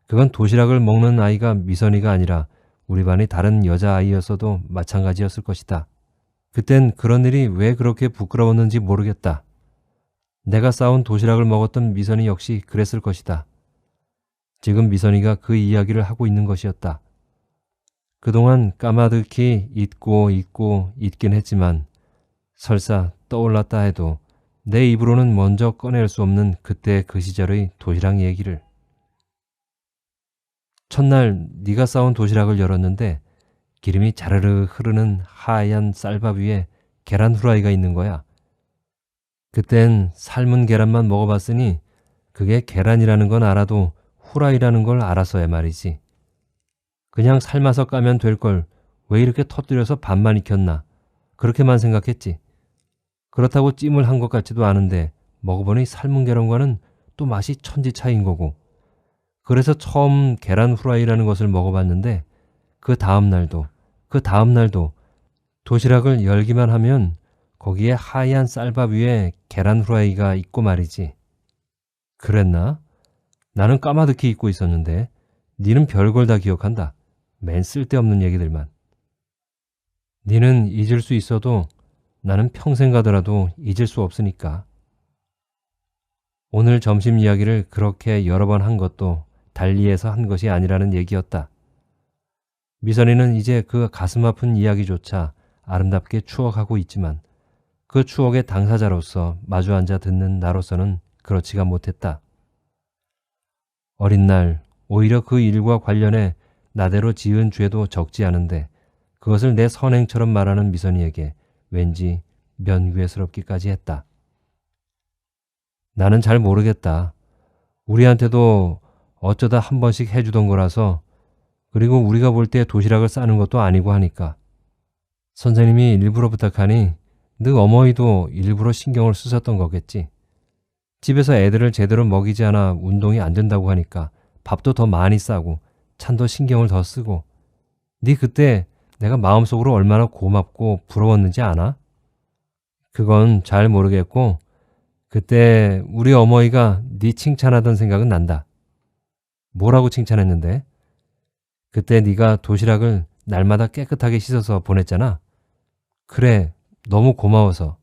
그건 도시락을 먹는 아이가 미선이가 아니라 우리 반의 다른 여자아이였어도 마찬가지였을 것이다. 그땐 그런 일이 왜 그렇게 부끄러웠는지 모르겠다. 내가 싸온 도시락을 먹었던 미선이 역시 그랬을 것이다. 지금 미선이가 그 이야기를 하고 있는 것이었다. 그동안 까마득히 잊고 잊긴 했지만 설사 떠올랐다 해도 내 입으로는 먼저 꺼낼 수 없는 그때 그 시절의 도시락 얘기를. 첫날 네가 싸온 도시락을 열었는데 기름이 자르르 흐르는 하얀 쌀밥 위에 계란 후라이가 있는 거야. 그땐 삶은 계란만 먹어봤으니 그게 계란이라는 건 알아도 후라이라는 걸 알았어야 말이지. 그냥 삶아서 까면 될 걸 왜 이렇게 터뜨려서 반만 익혔나 그렇게만 생각했지. 그렇다고 찜을 한 것 같지도 않은데 먹어보니 삶은 계란과는 또 맛이 천지 차이인 거고. 그래서 처음 계란 후라이라는 것을 먹어봤는데 그 다음 날도 도시락을 열기만 하면 거기에 하얀 쌀밥 위에 계란 후라이가 있고 말이지. 그랬나? 나는 까마득히 잊고 있었는데 니는 별걸 다 기억한다. 맨 쓸데없는 얘기들만. 니는 잊을 수 있어도 나는 평생 가더라도 잊을 수 없으니까. 오늘 점심 이야기를 그렇게 여러 번 한 것도 달리해서 한 것이 아니라는 얘기였다. 미선이는 이제 그 가슴 아픈 이야기조차 아름답게 추억하고 있지만 그 추억의 당사자로서 마주 앉아 듣는 나로서는 그렇지가 못했다. 어린 날 오히려 그 일과 관련해 나대로 지은 죄도 적지 않은데 그것을 내 선행처럼 말하는 미선이에게 왠지 면괴스럽기까지 했다. 나는 잘 모르겠다. 우리한테도 어쩌다 한 번씩 해주던 거라서, 그리고 우리가 볼 때 도시락을 싸는 것도 아니고 하니까. 선생님이 일부러 부탁하니 너 어머니도 일부러 신경을 쓰셨던 거겠지. 집에서 애들을 제대로 먹이지 않아 운동이 안 된다고 하니까 밥도 더 많이 싸고 찬도 신경을 더 쓰고. 네 그때 내가 마음속으로 얼마나 고맙고 부러웠는지 아나? 그건 잘 모르겠고 그때 우리 어머니가 네 칭찬하던 생각은 난다. 뭐라고 칭찬했는데? 그때 네가 도시락을 날마다 깨끗하게 씻어서 보냈잖아. 그래, 너무 고마워서.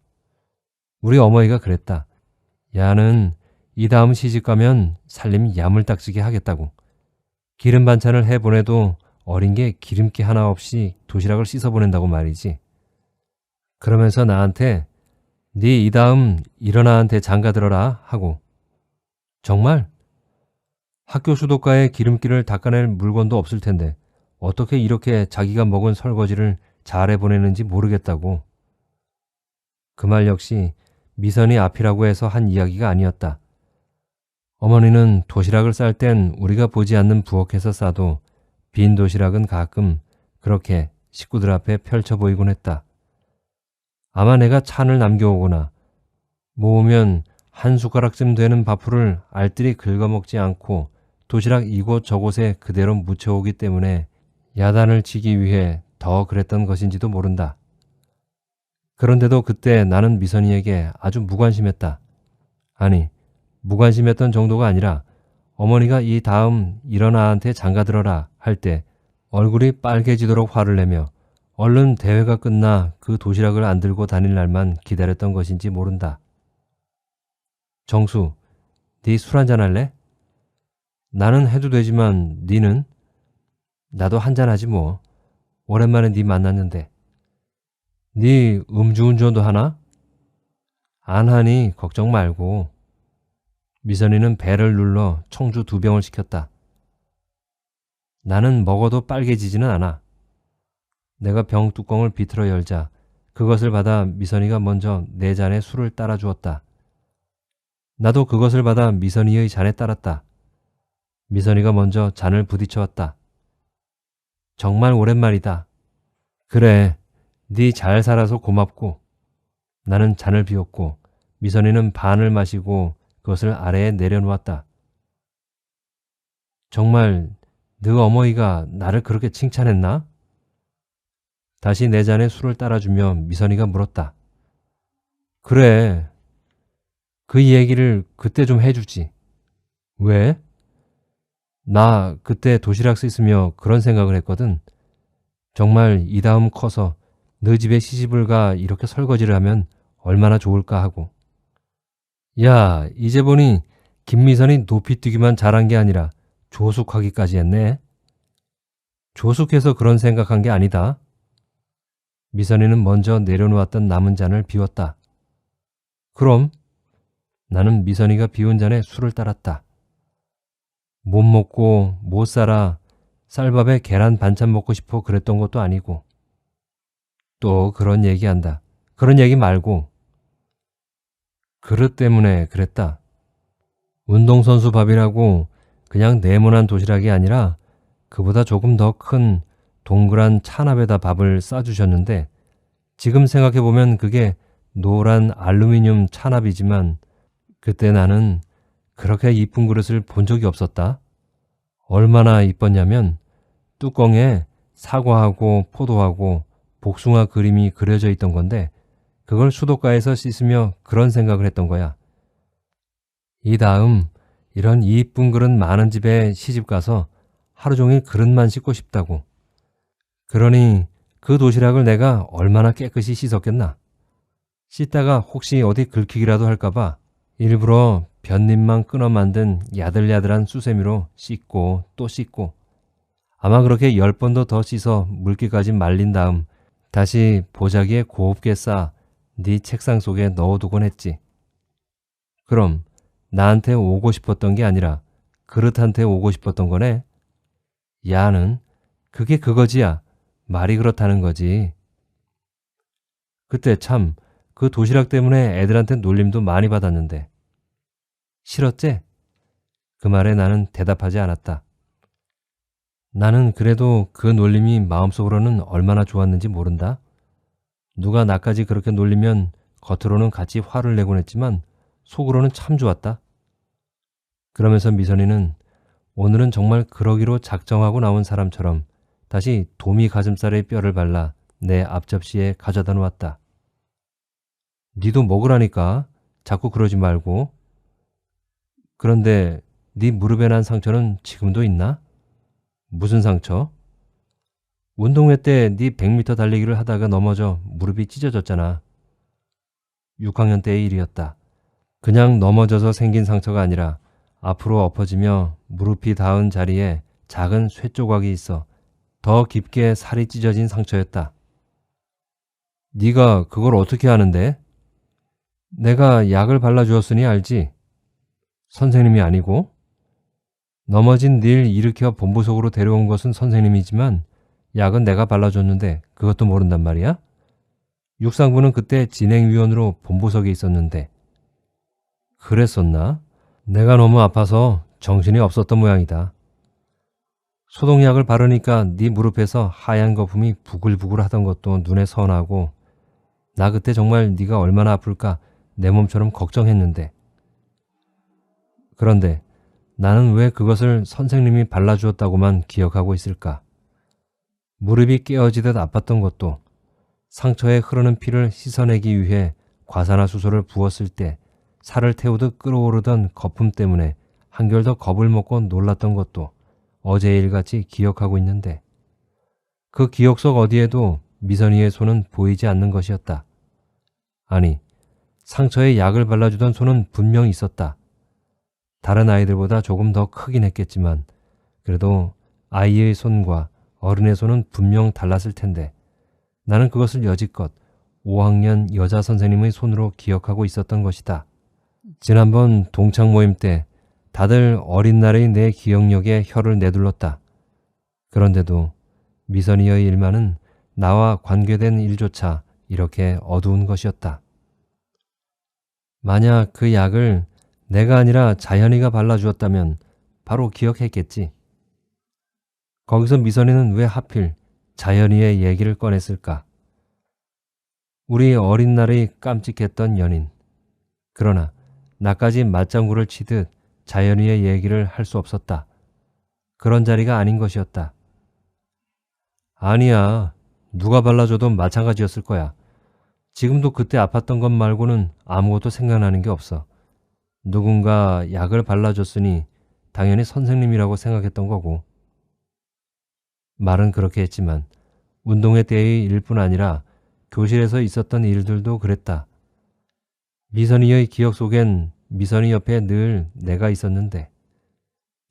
우리 어머니가 그랬다. 야는 이 다음 시집가면 살림 야물딱지게 하겠다고. 기름 반찬을 해보내도 어린 게 기름기 하나 없이 도시락을 씻어보낸다고 말이지. 그러면서 나한테 네 이 다음 일어나한테 장가들어라 하고. 정말? 학교 수도가에 기름기를 닦아낼 물건도 없을 텐데 어떻게 이렇게 자기가 먹은 설거지를 잘해 보내는지 모르겠다고. 그 말 역시 미선이 앞이라고 해서 한 이야기가 아니었다. 어머니는 도시락을 쌀 땐 우리가 보지 않는 부엌에서 싸도 빈 도시락은 가끔 그렇게 식구들 앞에 펼쳐 보이곤 했다. 아마 내가 찬을 남겨오거나 모으면 한 숟가락쯤 되는 밥풀을 알뜰히 긁어먹지 않고 도시락 이곳 저곳에 그대로 묻혀오기 때문에 야단을 치기 위해 더 그랬던 것인지도 모른다. 그런데도 그때 나는 미선이에게 아주 무관심했다. 아니, 무관심했던 정도가 아니라 어머니가 이 다음 일어나한테 장가들어라 할 때 얼굴이 빨개지도록 화를 내며 얼른 대회가 끝나 그 도시락을 안 들고 다닐 날만 기다렸던 것인지 모른다. 정수, 네 술 한잔 할래? 나는 해도 되지만 니는? 나도 한잔 하지 뭐. 오랜만에 니 만났는데. 니 음주운전도 하나? 안 하니 걱정 말고. 미선이는 배를 눌러 청주 2병을 시켰다. 나는 먹어도 빨개지지는 않아. 내가 병 뚜껑을 비틀어 열자 그것을 받아 미선이가 먼저 내 잔에 술을 따라 주었다. 나도 그것을 받아 미선이의 잔에 따랐다. 미선이가 먼저 잔을 부딪혀왔다. 정말 오랜만이다. 그래, 네 잘 살아서 고맙고. 나는 잔을 비웠고 미선이는 반을 마시고 그것을 아래에 내려놓았다. 정말 너 어머니가 나를 그렇게 칭찬했나? 다시 내 잔에 술을 따라주며 미선이가 물었다. 그래, 그 얘기를 그때 좀 해주지. 왜? 나 그때 도시락 씻으며 그런 생각을 했거든. 정말 이 다음 커서 너 집에 시집을 가 이렇게 설거지를 하면 얼마나 좋을까 하고. 야, 이제 보니 김미선이 높이뛰기만 잘한 게 아니라 조숙하기까지 했네. 조숙해서 그런 생각한 게 아니다. 미선이는 먼저 내려놓았던 남은 잔을 비웠다. 그럼? 나는 미선이가 비운 잔에 술을 따랐다. 못 먹고 못 살아 쌀밥에 계란 반찬 먹고 싶어 그랬던 것도 아니고. 또 그런 얘기한다. 그런 얘기 말고. 그릇 때문에 그랬다. 운동선수 밥이라고 그냥 네모난 도시락이 아니라 그보다 조금 더 큰 동그란 찬압에다 밥을 싸주셨는데 지금 생각해보면 그게 노란 알루미늄 찬압이지만 그때 나는 그렇게 이쁜 그릇을 본 적이 없었다. 얼마나 이뻤냐면 뚜껑에 사과하고 포도하고 복숭아 그림이 그려져 있던 건데 그걸 수도가에서 씻으며 그런 생각을 했던 거야. 이 다음 이런 이쁜 그릇 많은 집에 시집가서 하루 종일 그릇만 씻고 싶다고. 그러니 그 도시락을 내가 얼마나 깨끗이 씻었겠나. 씻다가 혹시 어디 긁히기라도 할까봐 일부러 볏잎만 끊어 만든 야들야들한 수세미로 씻고 또 씻고 아마 그렇게 10번도 더 씻어 물기까지 말린 다음 다시 보자기에 곱게 싸 네 책상 속에 넣어두곤 했지. 그럼 나한테 오고 싶었던 게 아니라 그릇한테 오고 싶었던 거네. 야는 그게 그거지야. 말이 그렇다는 거지. 그때 참 그 도시락 때문에 애들한테 놀림도 많이 받았는데. 싫었지? 그 말에 나는 대답하지 않았다. 나는 그래도 그 놀림이 마음속으로는 얼마나 좋았는지 모른다. 누가 나까지 그렇게 놀리면 겉으로는 같이 화를 내곤 했지만 속으로는 참 좋았다. 그러면서 미선이는 오늘은 정말 그러기로 작정하고 나온 사람처럼 다시 도미 가슴살에 뼈를 발라 내 앞접시에 가져다 놓았다. 니도 먹으라니까. 자꾸 그러지 말고. 그런데 네 무릎에 난 상처는 지금도 있나? 무슨 상처? 운동회 때 네 100m 달리기를 하다가 넘어져 무릎이 찢어졌잖아. 6학년 때의 일이었다. 그냥 넘어져서 생긴 상처가 아니라 앞으로 엎어지며 무릎이 닿은 자리에 작은 쇠 조각이 있어 더 깊게 살이 찢어진 상처였다. 네가 그걸 어떻게 아는데? 내가 약을 발라주었으니 알지? 선생님이 아니고? 넘어진 닐 일으켜 본부석으로 데려온 것은 선생님이지만 약은 내가 발라줬는데 그것도 모른단 말이야? 육상부는 그때 진행위원으로 본부석에 있었는데. 그랬었나? 내가 너무 아파서 정신이 없었던 모양이다. 소독약을 바르니까 네 무릎에서 하얀 거품이 부글부글 하던 것도 눈에 선하고 나 그때 정말 네가 얼마나 아플까 내 몸처럼 걱정했는데. 그런데 나는 왜 그것을 선생님이 발라주었다고만 기억하고 있을까? 무릎이 깨어지듯 아팠던 것도 상처에 흐르는 피를 씻어내기 위해 과산화수소를 부었을 때 살을 태우듯 끓어오르던 거품 때문에 한결 더 겁을 먹고 놀랐던 것도 어제 일같이 기억하고 있는데 그 기억 속 어디에도 미선이의 손은 보이지 않는 것이었다. 아니, 상처에 약을 발라주던 손은 분명 있었다. 다른 아이들보다 조금 더 크긴 했겠지만 그래도 아이의 손과 어른의 손은 분명 달랐을 텐데 나는 그것을 여지껏 5학년 여자 선생님의 손으로 기억하고 있었던 것이다. 지난번 동창 모임 때 다들 어린 날의 내 기억력에 혀를 내둘렀다. 그런데도 미선이의 일만은 나와 관계된 일조차 이렇게 어두운 것이었다. 만약 그 약을 내가 아니라 자연이가 발라주었다면 바로 기억했겠지. 거기서 미선이는 왜 하필 자연이의 얘기를 꺼냈을까? 우리 어린 날의 깜찍했던 연인. 그러나 나까지 맞장구를 치듯 자연이의 얘기를 할 수 없었다. 그런 자리가 아닌 것이었다. 아니야. 누가 발라줘도 마찬가지였을 거야. 지금도 그때 아팠던 것 말고는 아무것도 생각나는 게 없어. 누군가 약을 발라줬으니 당연히 선생님이라고 생각했던 거고. 말은 그렇게 했지만 운동회 때의 일뿐 아니라 교실에서 있었던 일들도 그랬다. 미선이의 기억 속엔 미선이 옆에 늘 내가 있었는데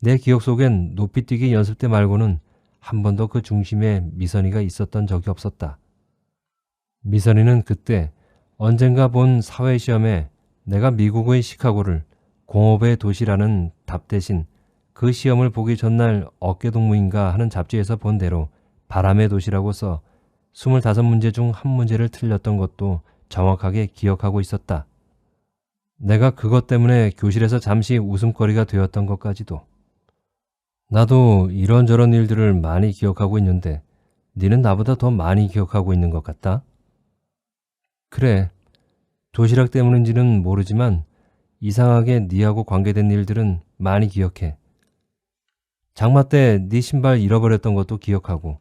내 기억 속엔 높이뛰기 연습 때 말고는 한 번도 그 중심에 미선이가 있었던 적이 없었다. 미선이는 그때 언젠가 본 사회시험에 내가 미국의 시카고를 공업의 도시라는 답 대신 그 시험을 보기 전날 어깨동무인가 하는 잡지에서 본 대로 바람의 도시라고 써 25문제 중 한 문제를 틀렸던 것도 정확하게 기억하고 있었다. 내가 그것 때문에 교실에서 잠시 웃음거리가 되었던 것까지도. 나도 이런저런 일들을 많이 기억하고 있는데 니는 나보다 더 많이 기억하고 있는 것 같다. 그래, 도시락 때문인지는 모르지만 이상하게 니하고 관계된 일들은 많이 기억해. 장마 때 네 신발 잃어버렸던 것도 기억하고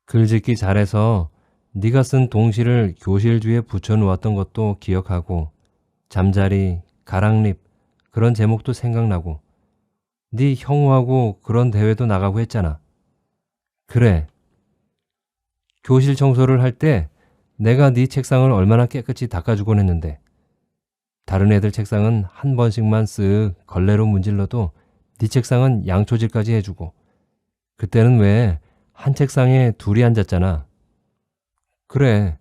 글짓기 잘해서 네가 쓴 동시를 교실 뒤에 붙여놓았던 것도 기억하고 잠자리, 가랑립 그런 제목도 생각나고 네 형우하고 그런 대회도 나가고 했잖아. 그래. 교실 청소를 할 때 내가 네 책상을 얼마나 깨끗이 닦아주곤 했는데 다른 애들 책상은 한 번씩만 쓱 걸레로 문질러도 네 책상은 양초질까지 해주고 그때는 왜 한 책상에 둘이 앉았잖아. 그래.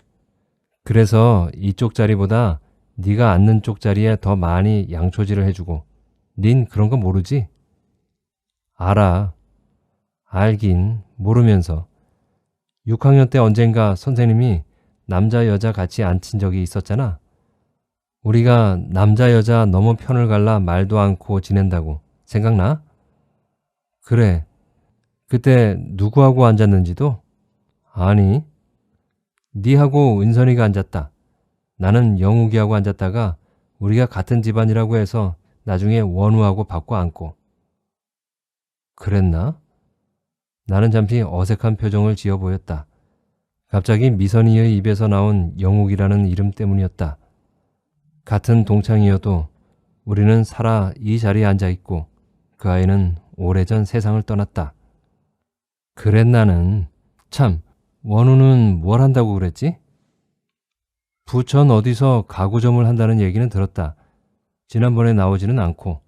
그래서 이쪽 자리보다 네가 앉는 쪽 자리에 더 많이 양초질을 해주고 닌 그런 거 모르지? 알아. 알긴 모르면서. 6학년 때 언젠가 선생님이 남자 여자 같이 앉힌 적이 있었잖아. 우리가 남자 여자 너무 편을 갈라 말도 않고 지낸다고. 생각나? 그래. 그때 누구하고 앉았는지도? 아니. 니하고 은선이가 앉았다. 나는 영욱이하고 앉았다가 우리가 같은 집안이라고 해서 나중에 원우하고 바꿔 앉고. 그랬나? 나는 잠시 어색한 표정을 지어 보였다. 갑자기 미선이의 입에서 나온 영욱이라는 이름 때문이었다. 같은 동창이어도 우리는 살아 이 자리에 앉아있고 그 아이는 오래전 세상을 떠났다. 그랬나는. 참, 원우는 뭘 한다고 그랬지? 부천 어디서 가구점을 한다는 얘기는 들었다. 지난번에 나오지는 않고.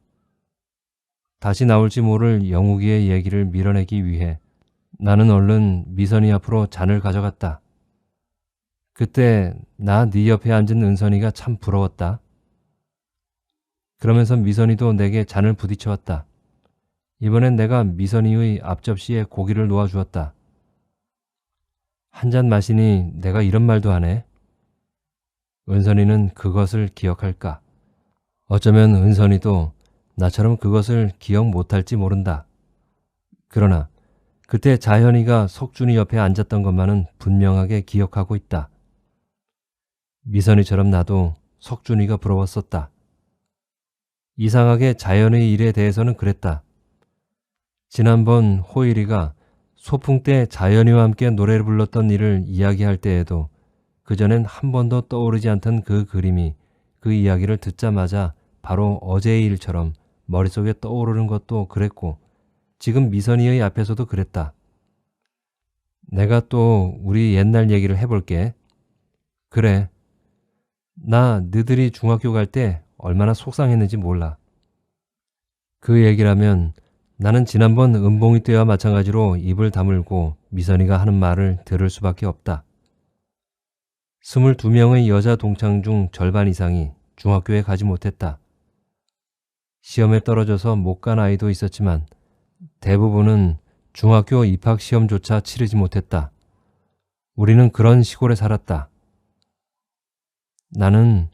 다시 나올지 모를 영욱이의 얘기를 밀어내기 위해 나는 얼른 미선이 앞으로 잔을 가져갔다. 그때 나 네 옆에 앉은 은선이가 참 부러웠다. 그러면서 미선이도 내게 잔을 부딪혀왔다. 이번엔 내가 미선이의 앞접시에 고기를 놓아주었다. 한 잔 마시니 내가 이런 말도 하네. 은선이는 그것을 기억할까? 어쩌면 은선이도 나처럼 그것을 기억 못할지 모른다. 그러나 그때 자현이가 석준이 옆에 앉았던 것만은 분명하게 기억하고 있다. 미선이처럼 나도 석준이가 부러웠었다. 이상하게 자연의 일에 대해서는 그랬다. 지난번 호일이가 소풍 때 자연이와 함께 노래를 불렀던 일을 이야기할 때에도 그전엔 한 번도 떠오르지 않던 그 그림이 그 이야기를 듣자마자 바로 어제의 일처럼 머릿속에 떠오르는 것도 그랬고 지금 미선이의 앞에서도 그랬다. 내가 또 우리 옛날 얘기를 해볼게. 그래. 나 너희들이 중학교 갈 때 얼마나 속상했는지 몰라. 그 얘기라면 나는 지난번 은봉이 때와 마찬가지로 입을 다물고 미선이가 하는 말을 들을 수밖에 없다. 22명의 여자 동창 중 절반 이상이 중학교에 가지 못했다. 시험에 떨어져서 못 간 아이도 있었지만 대부분은 중학교 입학 시험조차 치르지 못했다. 우리는 그런 시골에 살았다. 나는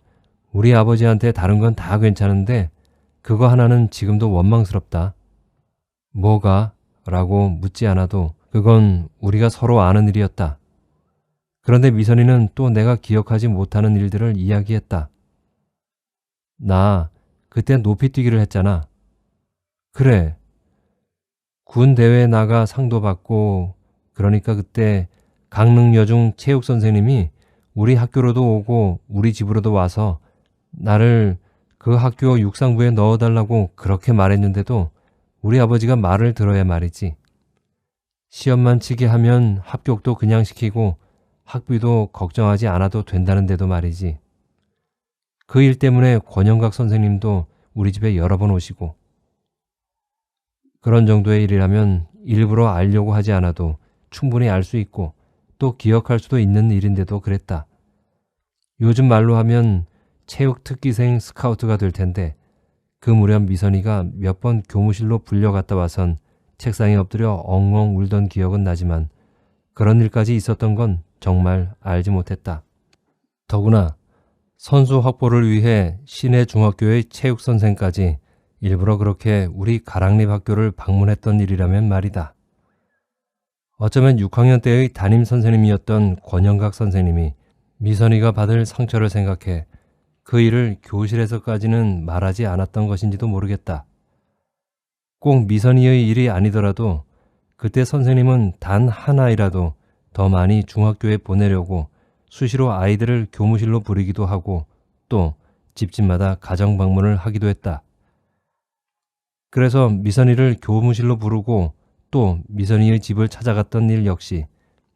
우리 아버지한테 다른 건 다 괜찮은데 그거 하나는 지금도 원망스럽다. 뭐가? 라고 묻지 않아도 그건 우리가 서로 아는 일이었다. 그런데 미선이는 또 내가 기억하지 못하는 일들을 이야기했다. 나 그때 높이뛰기를 했잖아. 그래. 군 대회에 나가 상도 받고 그러니까 그때 강릉여중 체육선생님이 우리 학교로도 오고 우리 집으로도 와서 나를 그 학교 육상부에 넣어달라고 그렇게 말했는데도 우리 아버지가 말을 들어야 말이지. 시험만 치게 하면 합격도 그냥 시키고 학비도 걱정하지 않아도 된다는데도 말이지. 그 일 때문에 권영각 선생님도 우리 집에 여러 번 오시고 그런 정도의 일이라면 일부러 알려고 하지 않아도 충분히 알 수 있고 또 기억할 수도 있는 일인데도 그랬다. 요즘 말로 하면 체육 특기생 스카우트가 될 텐데 그 무렵 미선이가 몇 번 교무실로 불려갔다 와선 책상에 엎드려 엉엉 울던 기억은 나지만 그런 일까지 있었던 건 정말 알지 못했다. 더구나 선수 확보를 위해 시내 중학교의 체육선생까지 일부러 그렇게 우리 가랑립 학교를 방문했던 일이라면 말이다. 어쩌면 6학년 때의 담임 선생님이었던 권영각 선생님이 미선이가 받을 상처를 생각해 그 일을 교실에서까지는 말하지 않았던 것인지도 모르겠다. 꼭 미선이의 일이 아니더라도 그때 선생님은 단 하나이라도 더 많이 중학교에 보내려고 수시로 아이들을 교무실로 부르기도 하고 또 집집마다 가정 방문을 하기도 했다. 그래서 미선이를 교무실로 부르고 또 미선이의 집을 찾아갔던 일 역시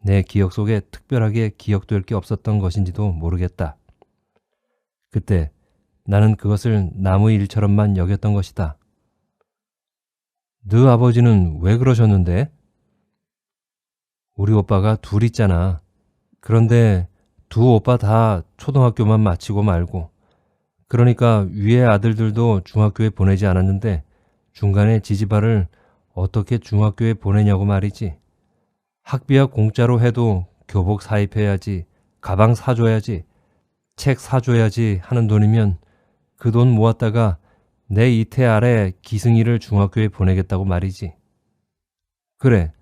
내 기억 속에 특별하게 기억될 게 없었던 것인지도 모르겠다. 그때 나는 그것을 남의 일처럼만 여겼던 것이다. 너 아버지는 왜 그러셨는데? 우리 오빠가 둘 있잖아. 그런데 두 오빠 다 초등학교만 마치고 말고 그러니까 위에 아들들도 중학교에 보내지 않았는데 중간에 지지발을 어떻게 중학교에 보내냐고 말이지. 학비야 공짜로 해도 교복 사입해야지, 가방 사줘야지, 책 사줘야지 하는 돈이면 그 돈 모았다가 내 이태 아래 기승이를 중학교에 보내겠다고 말이지. 그래,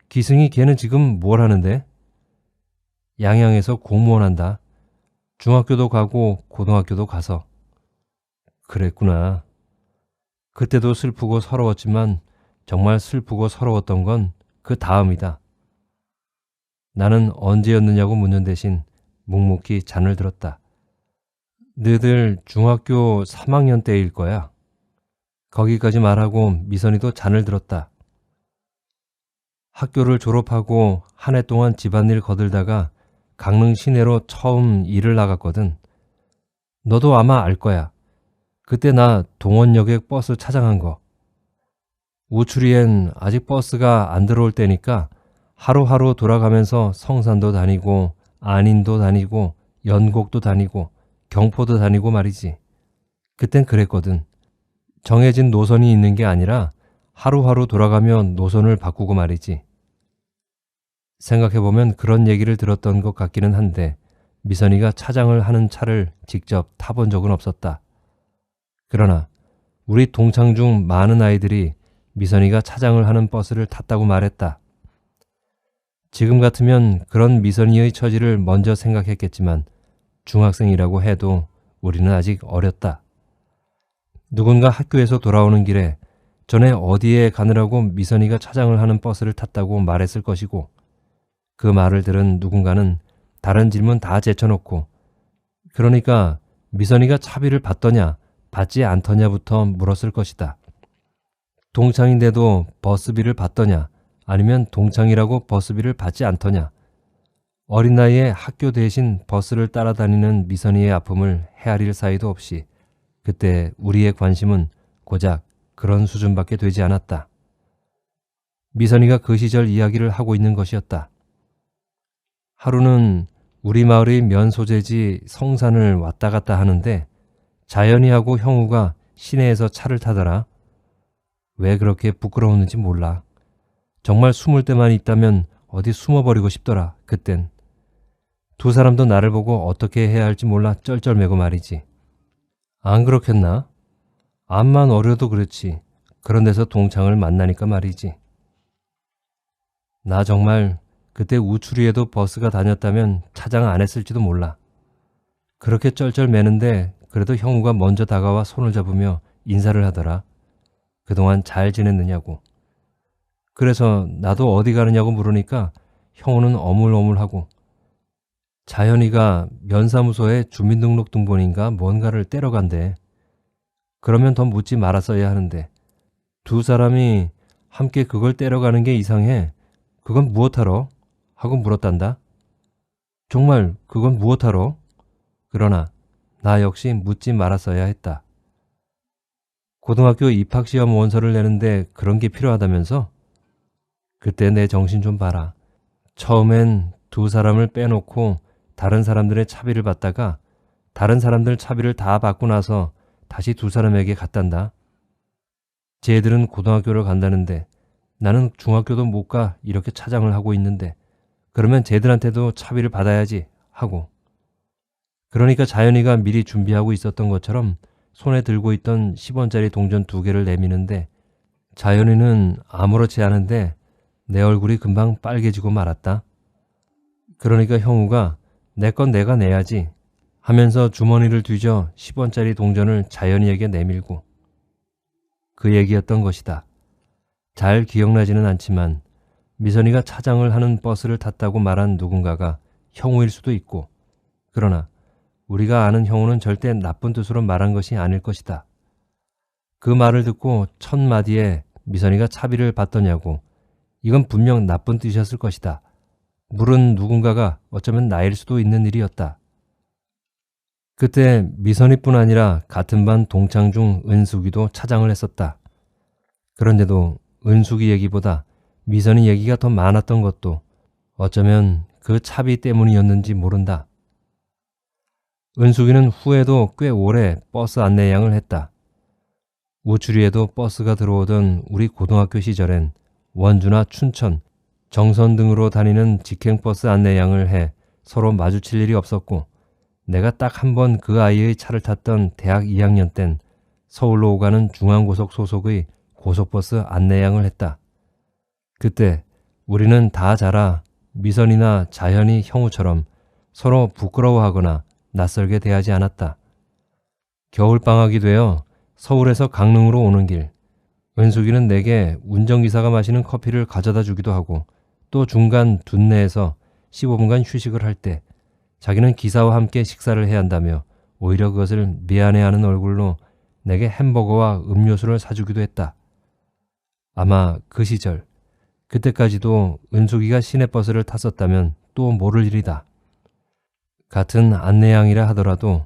기승이 걔는 지금 뭘 하는데? 양양에서 공무원 한다. 중학교도 가고 고등학교도 가서. 그랬구나. 그때도 슬프고 서러웠지만 정말 슬프고 서러웠던 건 그 다음이다. 나는 언제였느냐고 묻는 대신 묵묵히 잔을 들었다. 너희들 중학교 3학년 때일 거야. 거기까지 말하고 미선이도 잔을 들었다. 학교를 졸업하고 한 해 동안 집안일 거들다가 강릉 시내로 처음 일을 나갔거든. 너도 아마 알 거야. 그때 나 동원역에 버스 차장한 거. 우추리엔 아직 버스가 안 들어올 때니까 하루하루 돌아가면서 성산도 다니고 안인도 다니고 연곡도 다니고 경포도 다니고 말이지. 그땐 그랬거든. 정해진 노선이 있는 게 아니라 하루하루 돌아가면 노선을 바꾸고 말이지. 생각해보면 그런 얘기를 들었던 것 같기는 한데 미선이가 차장을 하는 차를 직접 타본 적은 없었다. 그러나 우리 동창 중 많은 아이들이 미선이가 차장을 하는 버스를 탔다고 말했다. 지금 같으면 그런 미선이의 처지를 먼저 생각했겠지만 중학생이라고 해도 우리는 아직 어렸다. 누군가 학교에서 돌아오는 길에 전에 어디에 가느라고 미선이가 차장을 하는 버스를 탔다고 말했을 것이고 그 말을 들은 누군가는 다른 질문 다 제쳐놓고 그러니까 미선이가 차비를 받더냐 받지 않더냐부터 물었을 것이다. 동창인데도 버스비를 받더냐 아니면 동창이라고 버스비를 받지 않더냐. 어린 나이에 학교 대신 버스를 따라다니는 미선이의 아픔을 헤아릴 사이도 없이 그때 우리의 관심은 고작 그런 수준밖에 되지 않았다. 미선이가 그 시절 이야기를 하고 있는 것이었다. 하루는 우리 마을의 면 소재지 성산을 왔다 갔다 하는데 자연이하고 형우가 시내에서 차를 타더라. 왜 그렇게 부끄러웠는지 몰라. 정말 숨을 데만 있다면 어디 숨어버리고 싶더라. 그땐. 두 사람도 나를 보고 어떻게 해야 할지 몰라 쩔쩔매고 말이지. 안 그렇겠나? 암만 어려도 그렇지. 그런 데서 동창을 만나니까 말이지. 나 정말 그때 우추리에도 버스가 다녔다면 차장 안 했을지도 몰라. 그렇게 쩔쩔매는데 그래도 형우가 먼저 다가와 손을 잡으며 인사를 하더라. 그동안 잘 지냈느냐고. 그래서 나도 어디 가느냐고 물으니까 형우는 어물어물하고 자연이가 면사무소에 주민등록등본인가 뭔가를 떼러 간대. 그러면 더 묻지 말았어야 하는데 두 사람이 함께 그걸 떼러 가는 게 이상해. 그건 무엇하러? 하고 물었단다. 정말 그건 무엇하러? 그러나 나 역시 묻지 말았어야 했다. 고등학교 입학시험 원서를 내는데 그런 게 필요하다면서? 그때 내 정신 좀 봐라. 처음엔 두 사람을 빼놓고 다른 사람들의 차비를 받다가 다른 사람들 차비를 다 받고 나서 다시 두 사람에게 갔단다. 쟤들은 고등학교를 간다는데 나는 중학교도 못 가 이렇게 차장을 하고 있는데 그러면 쟤들한테도 차비를 받아야지 하고. 그러니까 자연이가 미리 준비하고 있었던 것처럼 손에 들고 있던 10원짜리 동전 2개를 내미는데 자연이는 아무렇지 않은데 내 얼굴이 금방 빨개지고 말았다. 그러니까 형우가 내 건 내가 내야지 하면서 주머니를 뒤져 10원짜리 동전을 자연이에게 내밀고. 그 얘기였던 것이다. 잘 기억나지는 않지만 미선이가 차장을 하는 버스를 탔다고 말한 누군가가 형우일 수도 있고, 그러나 우리가 아는 형우는 절대 나쁜 뜻으로 말한 것이 아닐 것이다. 그 말을 듣고 첫 마디에 미선이가 차비를 받더냐고, 이건 분명 나쁜 뜻이었을 것이다. 물은 누군가가 어쩌면 나일 수도 있는 일이었다. 그때 미선이뿐 아니라 같은 반 동창 중 은숙이도 차장을 했었다. 그런데도 은숙이 얘기보다 미선이 얘기가 더 많았던 것도 어쩌면 그 차비 때문이었는지 모른다. 은숙이는 후에도 꽤 오래 버스 안내양을 했다. 우추리에도 버스가 들어오던 우리 고등학교 시절엔 원주나 춘천, 정선 등으로 다니는 직행버스 안내양을 해 서로 마주칠 일이 없었고, 내가 딱 한 번 그 아이의 차를 탔던 대학 2학년 땐 서울로 오가는 중앙고속 소속의 고속버스 안내양을 했다. 그때 우리는 다 자라 미선이나 자현이, 형우처럼 서로 부끄러워하거나 낯설게 대하지 않았다. 겨울방학이 되어 서울에서 강릉으로 오는 길, 은숙이는 내게 운전기사가 마시는 커피를 가져다 주기도 하고, 또 중간 둔내에서 15분간 휴식을 할 때 자기는 기사와 함께 식사를 해야 한다며 오히려 그것을 미안해하는 얼굴로 내게 햄버거와 음료수를 사주기도 했다. 아마 그 시절, 그때까지도 은숙이가 시내버스를 탔었다면 또 모를 일이다. 같은 안내양이라 하더라도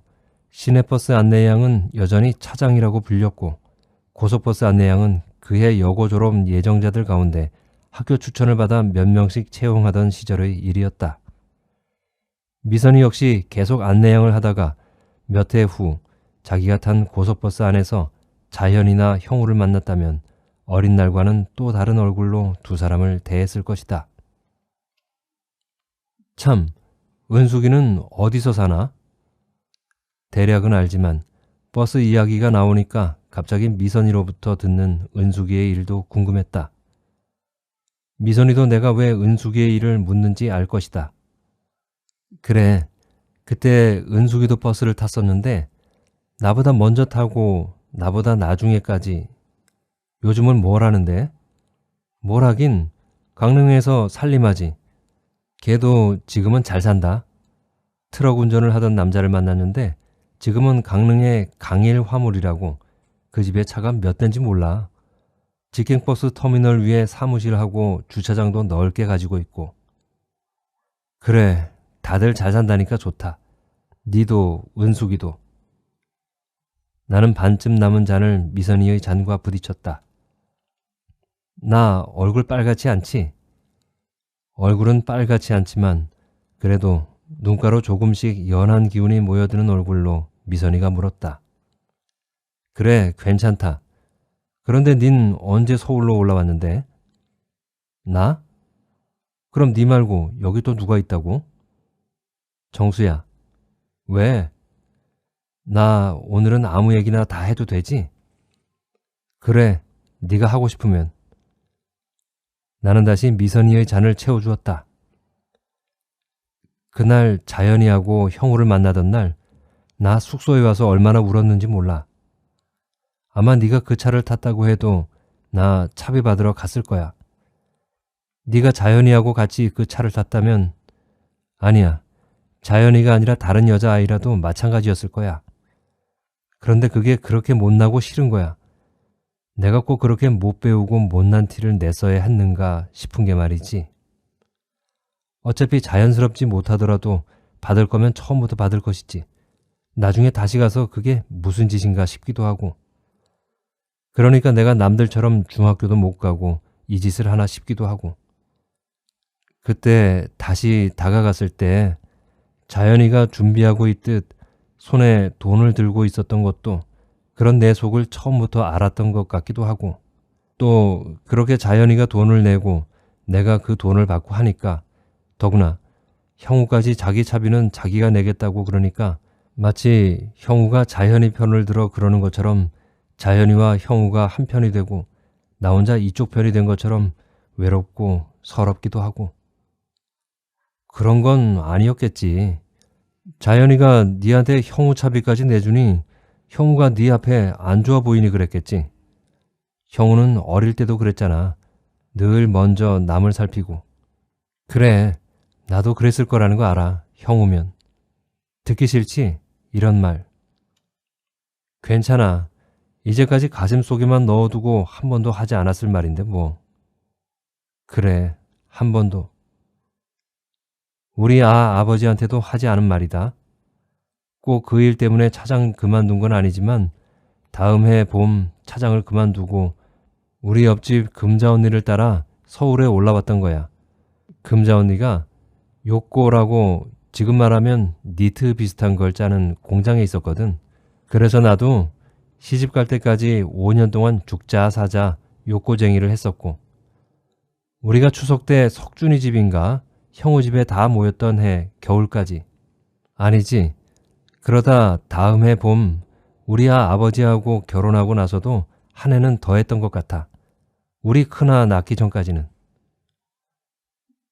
시내버스 안내양은 여전히 차장이라고 불렸고, 고속버스 안내양은 그해 여고 졸업 예정자들 가운데 학교 추천을 받아 몇 명씩 채용하던 시절의 일이었다. 미선이 역시 계속 안내양을 하다가 몇 해 후 자기가 탄 고속버스 안에서 자현이나 형우를 만났다면 어린 날과는 또 다른 얼굴로 두 사람을 대했을 것이다. 참, 은숙이는 어디서 사나? 대략은 알지만 버스 이야기가 나오니까 갑자기 미선이로부터 듣는 은숙이의 일도 궁금했다. 미선이도 내가 왜 은숙이의 일을 묻는지 알 것이다. 그래, 그때 은숙이도 버스를 탔었는데 나보다 먼저 타고 나보다 나중에까지. 요즘은 뭘 하는데? 뭘 하긴, 강릉에서 살림하지. 걔도 지금은 잘 산다. 트럭 운전을 하던 남자를 만났는데 지금은 강릉의 강일 화물이라고, 그 집에 차가 몇 대인지 몰라. 직행버스 터미널 위에 사무실하고 주차장도 넓게 가지고 있고. 그래, 다들 잘 산다니까 좋다. 니도 은숙이도. 나는 반쯤 남은 잔을 미선이의 잔과 부딪혔다. 나 얼굴 빨갛지 않지? 얼굴은 빨갛지 않지만 그래도 눈가로 조금씩 연한 기운이 모여드는 얼굴로 미선이가 물었다. 그래, 괜찮다. 그런데 닌 언제 서울로 올라왔는데? 나? 그럼 니 말고 여기 또 누가 있다고? 정수야. 왜? 나 오늘은 아무 얘기나 다 해도 되지? 그래, 네가 하고 싶으면. 나는 다시 미선이의 잔을 채워주었다. 그날 자연이하고 형우를 만나던 날 나 숙소에 와서 얼마나 울었는지 몰라. 아마 네가 그 차를 탔다고 해도 나 차비 받으러 갔을 거야. 네가 자연이하고 같이 그 차를 탔다면, 아니야, 자연이가 아니라 다른 여자아이라도 마찬가지였을 거야. 그런데 그게 그렇게 못나고 싫은 거야. 내가 꼭 그렇게 못 배우고 못난 티를 냈어야 했는가 싶은 게 말이지. 어차피 자연스럽지 못하더라도 받을 거면 처음부터 받을 것이지. 나중에 다시 가서 그게 무슨 짓인가 싶기도 하고. 그러니까 내가 남들처럼 중학교도 못 가고 이 짓을 하나 싶기도 하고. 그때 다시 다가갔을 때 자연이가 준비하고 있듯 손에 돈을 들고 있었던 것도 그런 내 속을 처음부터 알았던 것 같기도 하고, 또 그렇게 자연이가 돈을 내고 내가 그 돈을 받고 하니까, 더구나 형우까지 자기 차비는 자기가 내겠다고 그러니까 마치 형우가 자연이 편을 들어 그러는 것처럼 자연이와 형우가 한 편이 되고 나 혼자 이쪽 편이 된 것처럼 외롭고 서럽기도 하고. 그런 건 아니었겠지. 자연이가 니한테 형우 차비까지 내주니 형우가 네 앞에 안 좋아 보이니 그랬겠지. 형우는 어릴 때도 그랬잖아. 늘 먼저 남을 살피고. 그래, 나도 그랬을 거라는 거 알아. 형 오면. 듣기 싫지? 이런 말. 괜찮아. 이제까지 가슴 속에만 넣어두고 한 번도 하지 않았을 말인데 뭐. 그래, 한 번도. 우리 아버지한테도 하지 않은 말이다. 꼭 그 일 때문에 차장 그만둔 건 아니지만 다음 해 봄 차장을 그만두고 우리 옆집 금자 언니를 따라 서울에 올라왔던 거야. 금자 언니가 요꼬라고 지금 말하면 니트 비슷한 걸 짜는 공장에 있었거든. 그래서 나도 시집 갈 때까지 5년 동안 죽자 사자 요꼬쟁이를 했었고, 우리가 추석 때 석준이 집인가 형우 집에 다 모였던 해 겨울까지. 아니지. 그러다 다음 해 봄 우리 아버지하고 결혼하고 나서도 한 해는 더 했던 것 같아. 우리 큰아 낳기 전까지는.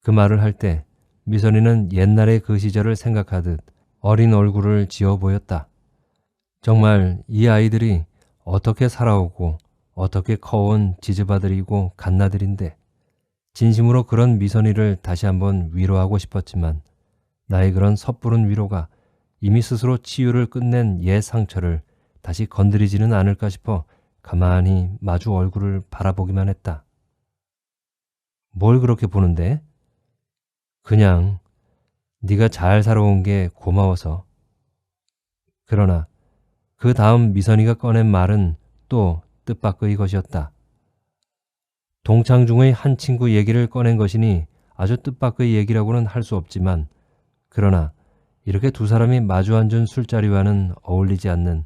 그 말을 할 때 미선이는 옛날의 그 시절을 생각하듯 어린 얼굴을 지어 보였다. 정말 이 아이들이 어떻게 살아오고 어떻게 커온 지즈바들이고 갓나들인데, 진심으로 그런 미선이를 다시 한번 위로하고 싶었지만 나의 그런 섣부른 위로가 이미 스스로 치유를 끝낸 옛 상처를 다시 건드리지는 않을까 싶어 가만히 마주 얼굴을 바라보기만 했다. 뭘 그렇게 보는데? 그냥 네가 잘 살아온 게 고마워서. 그러나 그 다음 미선이가 꺼낸 말은 또 뜻밖의 것이었다. 동창 중의 한 친구 얘기를 꺼낸 것이니 아주 뜻밖의 얘기라고는 할 수 없지만, 그러나 이렇게 두 사람이 마주 앉은 술자리와는 어울리지 않는,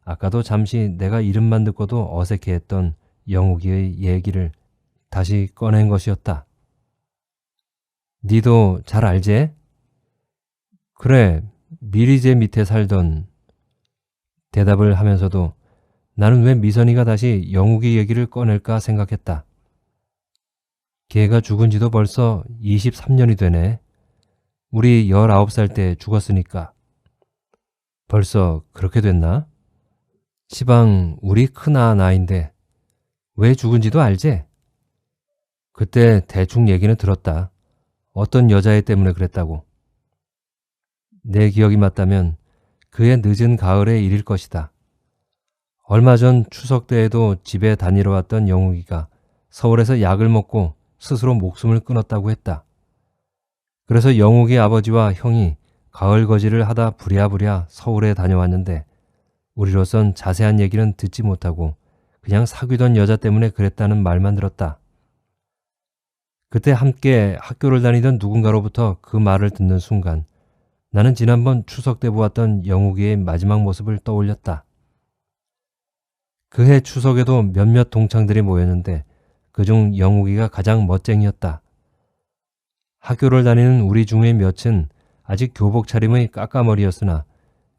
아까도 잠시 내가 이름만 듣고도 어색해했던 영욱이의 얘기를 다시 꺼낸 것이었다. 니도 잘 알제? 그래, 미리제 밑에 살던. 대답을 하면서도 나는 왜 미선이가 다시 영욱이 얘기를 꺼낼까 생각했다. 걔가 죽은 지도 벌써 23년이 되네. 우리 19살 때 죽었으니까. 벌써 그렇게 됐나? 시방 우리 큰아 나이인데 왜 죽은지도 알지? 그때 대충 얘기는 들었다. 어떤 여자애 때문에 그랬다고. 내 기억이 맞다면 그의 늦은 가을의 일일 것이다. 얼마 전 추석 때에도 집에 다니러 왔던 영욱이가 서울에서 약을 먹고 스스로 목숨을 끊었다고 했다. 그래서 영욱이 아버지와 형이 가을 거지를 하다 부랴부랴 서울에 다녀왔는데 우리로선 자세한 얘기는 듣지 못하고 그냥 사귀던 여자 때문에 그랬다는 말만 들었다. 그때 함께 학교를 다니던 누군가로부터 그 말을 듣는 순간 나는 지난번 추석 때 보았던 영욱이의 마지막 모습을 떠올렸다. 그해 추석에도 몇몇 동창들이 모였는데 그중 영욱이가 가장 멋쟁이였다. 학교를 다니는 우리 중에 몇은 아직 교복 차림의 까까머리였으나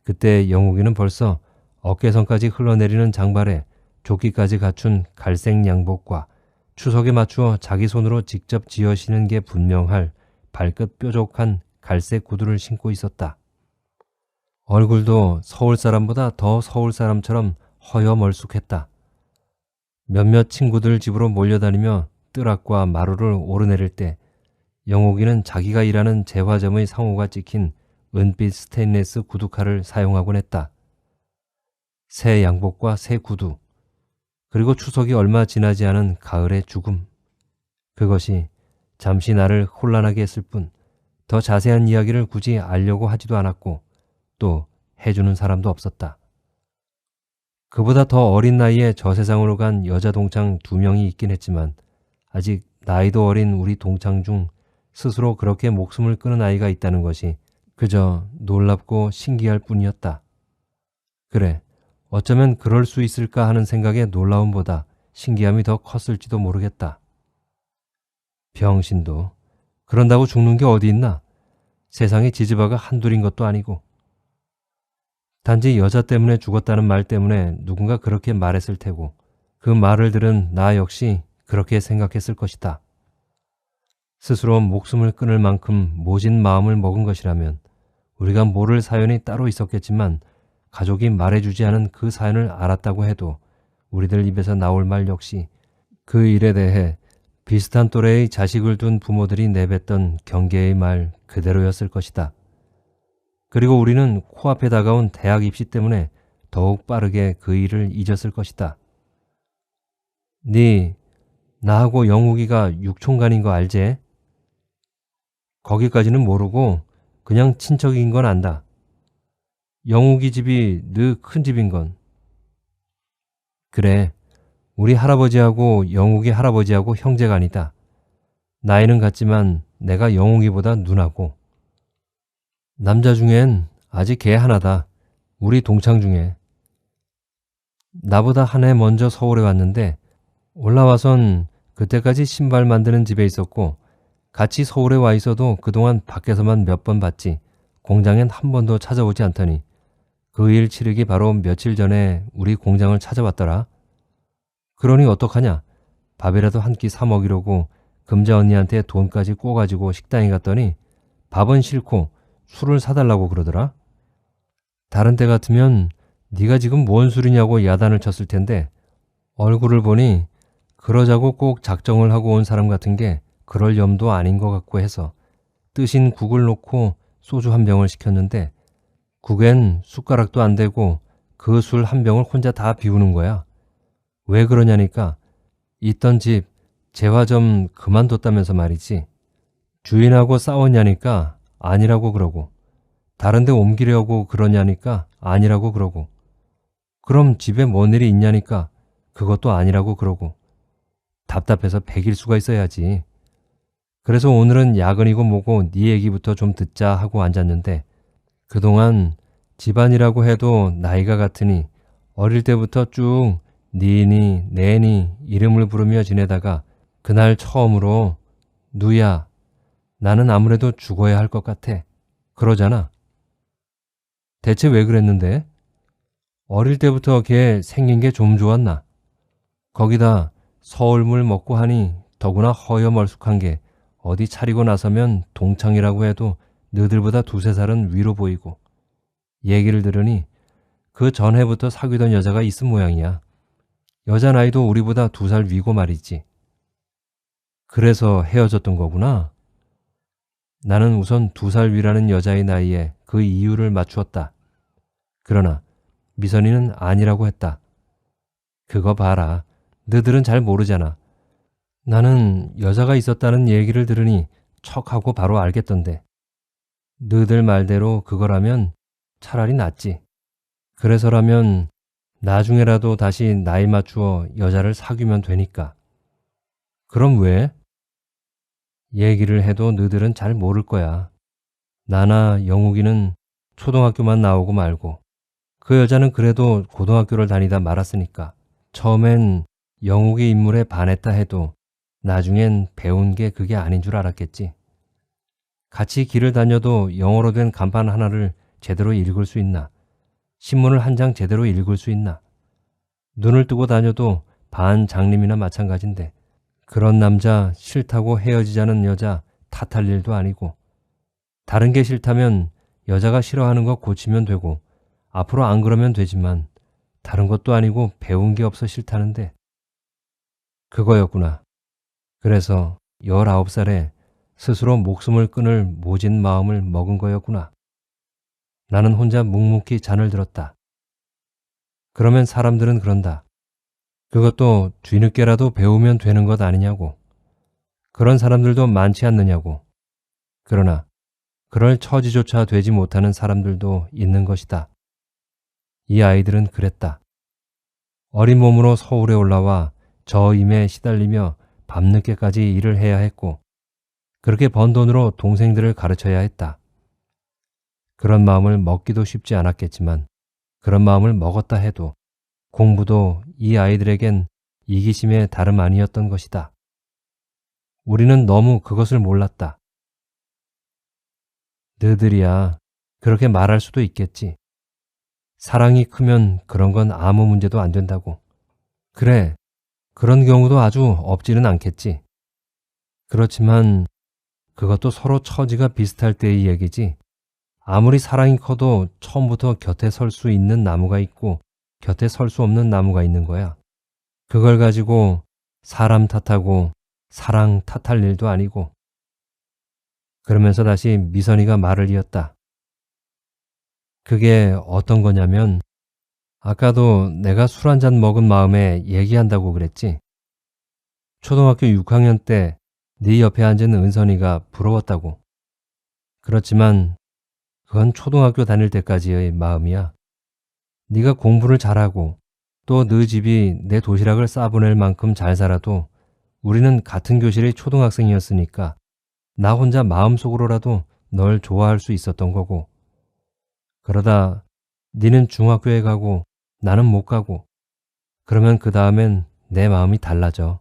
그때 영욱이는 벌써 어깨선까지 흘러내리는 장발에 조끼까지 갖춘 갈색 양복과 추석에 맞추어 자기 손으로 직접 지어 신은 게 분명할 발끝 뾰족한 갈색 구두를 신고 있었다. 얼굴도 서울 사람보다 더 서울 사람처럼 허여 멀쑥했다. 몇몇 친구들 집으로 몰려다니며 뜰앞과 마루를 오르내릴 때 영옥이는 자기가 일하는 재화점의 상호가 찍힌 은빛 스테인리스 구두칼을 사용하곤 했다. 새 양복과 새 구두, 그리고 추석이 얼마 지나지 않은 가을의 죽음. 그것이 잠시 나를 혼란하게 했을 뿐 더 자세한 이야기를 굳이 알려고 하지도 않았고 또 해주는 사람도 없었다. 그보다 더 어린 나이에 저 세상으로 간 여자 동창 2명이 있긴 했지만 아직 나이도 어린 우리 동창 중 스스로 그렇게 목숨을 끊은 아이가 있다는 것이 그저 놀랍고 신기할 뿐이었다. 그래, 어쩌면 그럴 수 있을까 하는 생각에 놀라움보다 신기함이 더 컸을지도 모르겠다. 병신도 그런다고 죽는 게 어디 있나? 세상에 지지바가 한둘인 것도 아니고. 단지 여자 때문에 죽었다는 말 때문에 누군가 그렇게 말했을 테고 그 말을 들은 나 역시 그렇게 생각했을 것이다. 스스로 목숨을 끊을 만큼 모진 마음을 먹은 것이라면 우리가 모를 사연이 따로 있었겠지만 가족이 말해주지 않은 그 사연을 알았다고 해도 우리들 입에서 나올 말 역시 그 일에 대해 비슷한 또래의 자식을 둔 부모들이 내뱉던 경계의 말 그대로였을 것이다. 그리고 우리는 코앞에 다가온 대학 입시 때문에 더욱 빠르게 그 일을 잊었을 것이다. 네, 나하고 영욱이가 육촌간인 거 알제? 거기까지는 모르고 그냥 친척인 건 안다. 영욱이 집이 느 큰 집인 건. 그래, 우리 할아버지하고 영욱이 할아버지하고 형제간이다. 나이는 같지만 내가 영욱이보다 누나고. 남자 중엔 아직 걔 하나다. 우리 동창 중에. 나보다 한 해 먼저 서울에 왔는데 올라와선 그때까지 신발 만드는 집에 있었고 같이 서울에 와 있어도 그동안 밖에서만 몇 번 봤지 공장엔 한 번도 찾아오지 않더니 그 일 치르기 바로 며칠 전에 우리 공장을 찾아왔더라. 그러니 어떡하냐. 밥이라도 한 끼 사 먹이려고 금자 언니한테 돈까지 꿔가지고 식당에 갔더니 밥은 싫고 술을 사달라고 그러더라. 다른 때 같으면 네가 지금 뭔 술이냐고 야단을 쳤을 텐데 얼굴을 보니 그러자고 꼭 작정을 하고 온 사람 같은 게 그럴 염도 아닌 것 같고 해서 뜨신 국을 놓고 소주 한 병을 시켰는데 국엔 숟가락도 안 대고 그 술 한 병을 혼자 다 비우는 거야. 왜 그러냐니까 있던 집 재화 좀 그만뒀다면서 말이지. 주인하고 싸웠냐니까 아니라고 그러고 다른 데 옮기려고 그러냐니까 아니라고 그러고 그럼 집에 뭔 일이 있냐니까 그것도 아니라고 그러고 답답해서 백일 수가 있어야지. 그래서 오늘은 야근이고 뭐고 네 얘기부터 좀 듣자 하고 앉았는데 그동안 집안이라고 해도 나이가 같으니 어릴 때부터 쭉 니니 내니 이름을 부르며 지내다가 그날 처음으로 누야 나는 아무래도 죽어야 할 것 같아 그러잖아. 대체 왜 그랬는데? 어릴 때부터 걔 생긴 게 좀 좋았나? 거기다 서울물 먹고 하니 더구나 허여멀숙한 게 어디 차리고 나서면 동창이라고 해도 너들보다 두세 살은 위로 보이고 얘기를 들으니 그 전해부터 사귀던 여자가 있은 모양이야. 여자 나이도 우리보다 2살 위고 말이지. 그래서 헤어졌던 거구나. 나는 우선 2살 위라는 여자의 나이에 그 이유를 맞추었다. 그러나 미선이는 아니라고 했다. 그거 봐라. 너들은 잘 모르잖아. 나는 여자가 있었다는 얘기를 들으니 척하고 바로 알겠던데. 너들 말대로 그거라면 차라리 낫지. 그래서라면 나중에라도 다시 나이 맞추어 여자를 사귀면 되니까. 그럼 왜? 얘기를 해도 너들은 잘 모를 거야. 나나 영욱이는 초등학교만 나오고 말고 그 여자는 그래도 고등학교를 다니다 말았으니까 처음엔 영욱이 인물에 반했다 해도 나중엔 배운 게 그게 아닌 줄 알았겠지. 같이 길을 다녀도 영어로 된 간판 하나를 제대로 읽을 수 있나? 신문을 한 장 제대로 읽을 수 있나? 눈을 뜨고 다녀도 반장님이나 마찬가지인데 그런 남자 싫다고 헤어지자는 여자 탓할 일도 아니고 다른 게 싫다면 여자가 싫어하는 거 고치면 되고 앞으로 안 그러면 되지만 다른 것도 아니고 배운 게 없어 싫다는데 그거였구나. 그래서 19살에 스스로 목숨을 끊을 모진 마음을 먹은 거였구나. 나는 혼자 묵묵히 잔을 들었다. 그러면 사람들은 그런다. 그것도 뒤늦게라도 배우면 되는 것 아니냐고. 그런 사람들도 많지 않느냐고. 그러나 그럴 처지조차 되지 못하는 사람들도 있는 것이다. 이 아이들은 그랬다. 어린 몸으로 서울에 올라와 저임에 시달리며 밤늦게까지 일을 해야 했고 그렇게 번 돈으로 동생들을 가르쳐야 했다. 그런 마음을 먹기도 쉽지 않았겠지만 그런 마음을 먹었다 해도 공부도 이 아이들에겐 이기심의 다름 아니었던 것이다. 우리는 너무 그것을 몰랐다. 너들이야 그렇게 말할 수도 있겠지. 사랑이 크면 그런 건 아무 문제도 안 된다고. 그래, 그런 경우도 아주 없지는 않겠지. 그렇지만 그것도 서로 처지가 비슷할 때의 얘기지. 아무리 사랑이 커도 처음부터 곁에 설 수 있는 나무가 있고 곁에 설 수 없는 나무가 있는 거야. 그걸 가지고 사람 탓하고 사랑 탓할 일도 아니고. 그러면서 다시 미선이가 말을 이었다. 그게 어떤 거냐면 아까도 내가 술 한 잔 먹은 마음에 얘기한다고 그랬지. 초등학교 6학년 때 네 옆에 앉은 은선이가 부러웠다고. 그렇지만 그건 초등학교 다닐 때까지의 마음이야. 네가 공부를 잘하고 또 너 집이 내 도시락을 싸보낼 만큼 잘 살아도 우리는 같은 교실의 초등학생이었으니까 나 혼자 마음속으로라도 널 좋아할 수 있었던 거고. 그러다 네는 중학교에 가고 나는 못 가고 그러면 그 다음엔 내 마음이 달라져.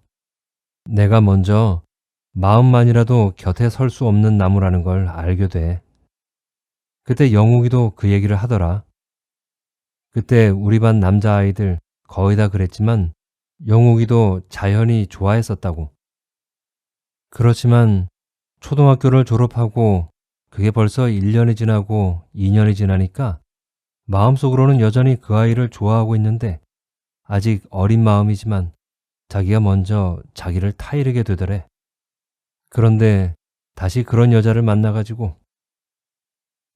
내가 먼저 마음만이라도 곁에 설 수 없는 나무라는 걸 알게 돼. 그때 영욱이도 그 얘기를 하더라. 그때 우리 반 남자아이들 거의 다 그랬지만 영욱이도 자연히 좋아했었다고. 그렇지만 초등학교를 졸업하고 그게 벌써 1년이 지나고 2년이 지나니까 마음속으로는 여전히 그 아이를 좋아하고 있는데 아직 어린 마음이지만 자기가 먼저 자기를 타이르게 되더래. 그런데 다시 그런 여자를 만나가지고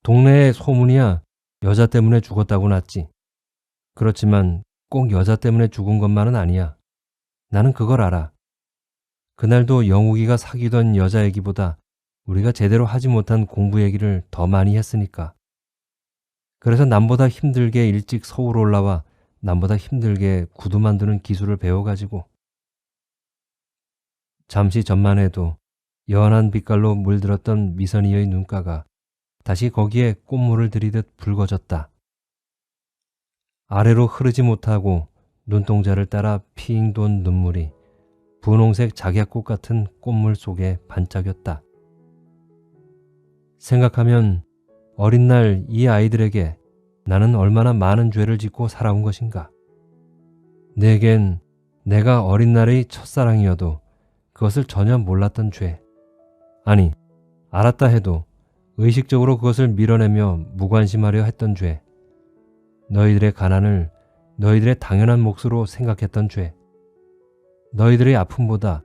동네에 소문이야 여자 때문에 죽었다고 났지. 그렇지만 꼭 여자 때문에 죽은 것만은 아니야. 나는 그걸 알아. 그날도 영욱이가 사귀던 여자 얘기보다 우리가 제대로 하지 못한 공부 얘기를 더 많이 했으니까. 그래서 남보다 힘들게 일찍 서울 올라와 남보다 힘들게 구두 만드는 기술을 배워가지고 잠시 전만 해도 연한 빛깔로 물들었던 미선이의 눈가가 다시 거기에 꽃물을 들이듯 붉어졌다. 아래로 흐르지 못하고 눈동자를 따라 핑 돈 눈물이 분홍색 작약꽃 같은 꽃물 속에 반짝였다. 생각하면 어린 날 이 아이들에게 나는 얼마나 많은 죄를 짓고 살아온 것인가. 내겐 내가 어린 날의 첫사랑이어도 그것을 전혀 몰랐던 죄. 아니, 알았다 해도 의식적으로 그것을 밀어내며 무관심하려 했던 죄. 너희들의 가난을 너희들의 당연한 몫으로 생각했던 죄. 너희들의 아픔보다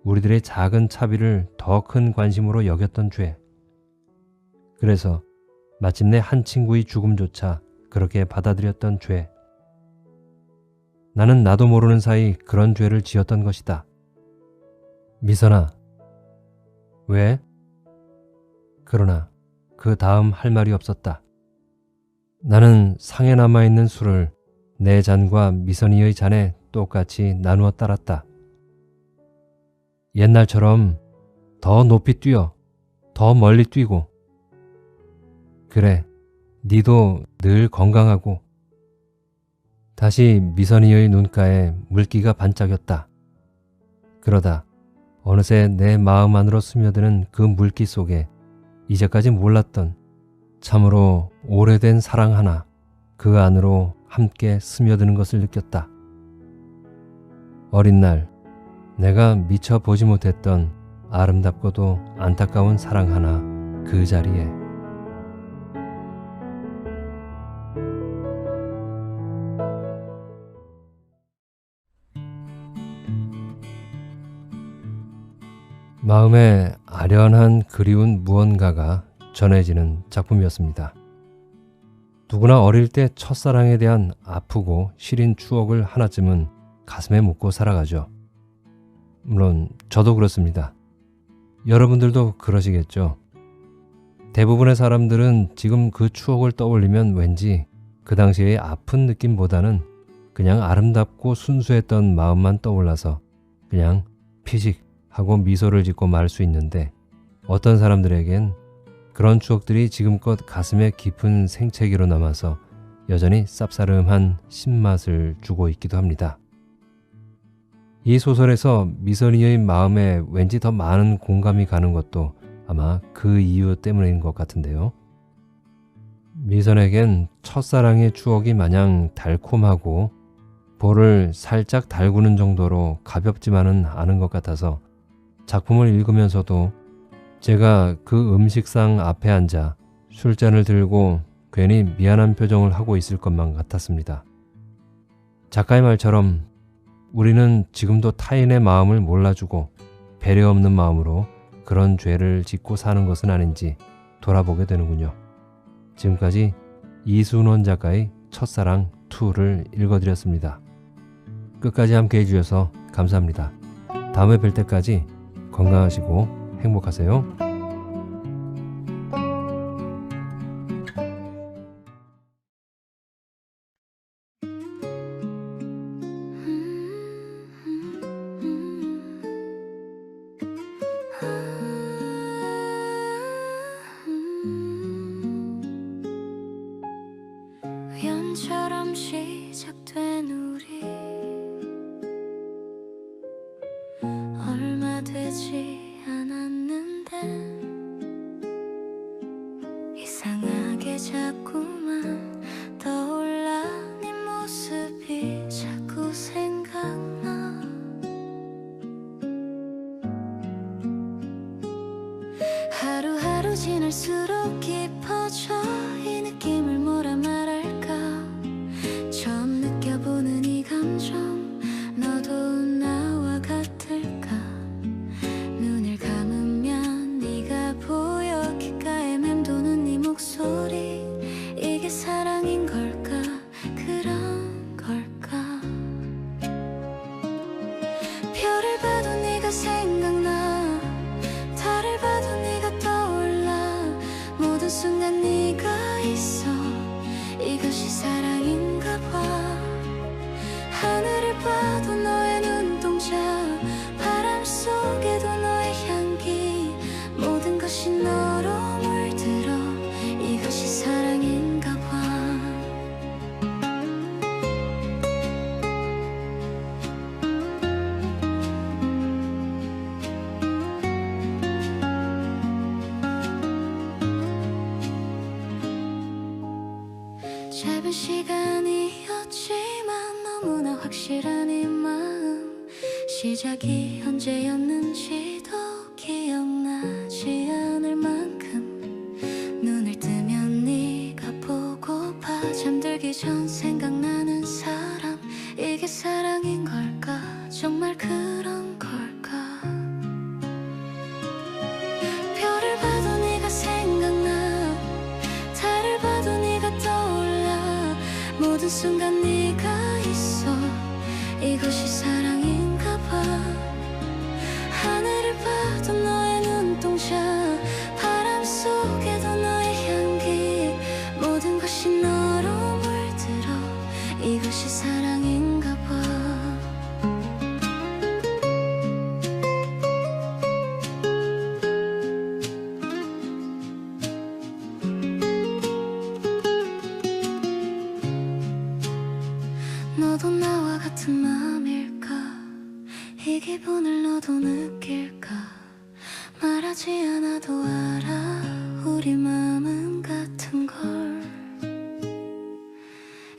우리들의 작은 차비를 더 큰 관심으로 여겼던 죄. 그래서 마침내 한 친구의 죽음조차 그렇게 받아들였던 죄. 나는 나도 모르는 사이 그런 죄를 지었던 것이다. 미선아. 왜? 그러나 그 다음 할 말이 없었다. 나는 상에 남아있는 술을 내 잔과 미선이의 잔에 똑같이 나누어 따랐다. 옛날처럼 더 높이 뛰어, 더 멀리 뛰고. 그래, 니도 늘 건강하고. 다시 미선이의 눈가에 물기가 반짝였다. 그러다 어느새 내 마음 안으로 스며드는 그 물기 속에 이제까지 몰랐던 참으로 오래된 사랑 하나 그 안으로 함께 스며드는 것을 느꼈다. 어린 날 내가 미처 보지 못했던 아름답고도 안타까운 사랑 하나 그 자리에. 마음에 아련한 그리운 무언가가 전해지는 작품이었습니다. 누구나 어릴 때 첫사랑에 대한 아프고 시린 추억을 하나쯤은 가슴에 묻고 살아가죠. 물론 저도 그렇습니다. 여러분들도 그러시겠죠. 대부분의 사람들은 지금 그 추억을 떠올리면 왠지 그 당시의 아픈 느낌보다는 그냥 아름답고 순수했던 마음만 떠올라서 그냥 피식 하고 미소를 짓고 말 수 있는데, 어떤 사람들에겐 그런 추억들이 지금껏 가슴에 깊은 생채기로 남아서 여전히 쌉싸름한 신맛을 주고 있기도 합니다. 이 소설에서 미선이의 마음에 왠지 더 많은 공감이 가는 것도 아마 그 이유 때문인 것 같은데요. 미선에겐 첫사랑의 추억이 마냥 달콤하고 볼을 살짝 달구는 정도로 가볍지만은 않은 것 같아서 작품을 읽으면서도 제가 그 음식상 앞에 앉아 술잔을 들고 괜히 미안한 표정을 하고 있을 것만 같았습니다. 작가의 말처럼 우리는 지금도 타인의 마음을 몰라주고 배려 없는 마음으로 그런 죄를 짓고 사는 것은 아닌지 돌아보게 되는군요. 지금까지 이순원 작가의 첫사랑 2를 읽어드렸습니다. 끝까지 함께 해주셔서 감사합니다. 다음에 뵐 때까지 건강하시고 행복하세요. 우연처럼 시작된 우리 얼마 되지 않았는데 이상하게 자꾸만 떠올라 네 모습이 자꾸 생각나. 하루하루 지날수록 깊어져 이 느낌을 뭐라 말할까. 처음 느껴보는 이 감정 너도 나와 같을까. 눈을 감으면 네가 보여. 귓가에 맴도는 네 목소리. 이게 사랑인 걸까 그런 걸까. 별을 봐도 네가 생각나. 달을 봐도 네가 떠올라. 모든 순간 네가 있어. 이것이 사랑인가 봐. 하늘을 봐도 너의 눈동자. 바람 속에도 너의 향기. 모든 것이 너로 물들어. 이것이 사랑인가 봐. 짧은 시간이었지만 너무나 확실한 이 마음. 시작이 언제였는지도 기억나지 않을 만큼. 눈을 뜨면 네가 보고파. 잠들기 전 생각나는 사람. 이게 사랑인 걸까 정말 그런 걸까. 별을 봐도 네가 생각나. 달을 봐도 네가 떠올라. 모든 순간 네가 있어. 이것이 사랑인가 봐. 하늘을 봐도 너의 눈동자. 바람 속에도 너의 향기. 모든 것이 너로 물들어. 이것이 사랑인가 봐. 너도 나와 같은 마음일까. 이 기분을 너도 느낄까. 말하지 않아도 알아. 우리 마음은 같은 걸.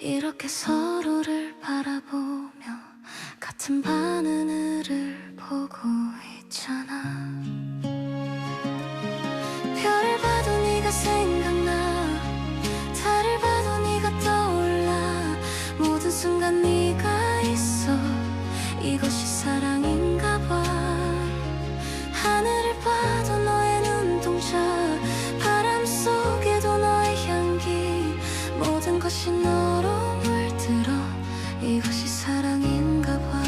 이렇게 서로를 바라보며 같은 밤하늘을 보고 있잖아. 별을 봐도 네가 생각나. 달을 봐도 네가 떠올라. 모든 순간 네가 있어. 이것이 사랑인가 봐. 하늘을 봐도 너의 눈동자. 바람 속에도 너의 향기. 모든 것이 너로 물들어. 이것이 사랑인가 봐.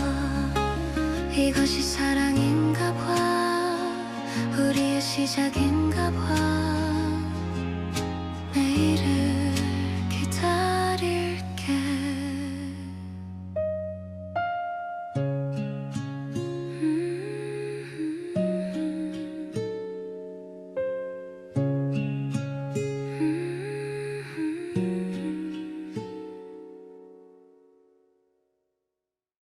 이것이 사랑인가 봐. 우리의 시작인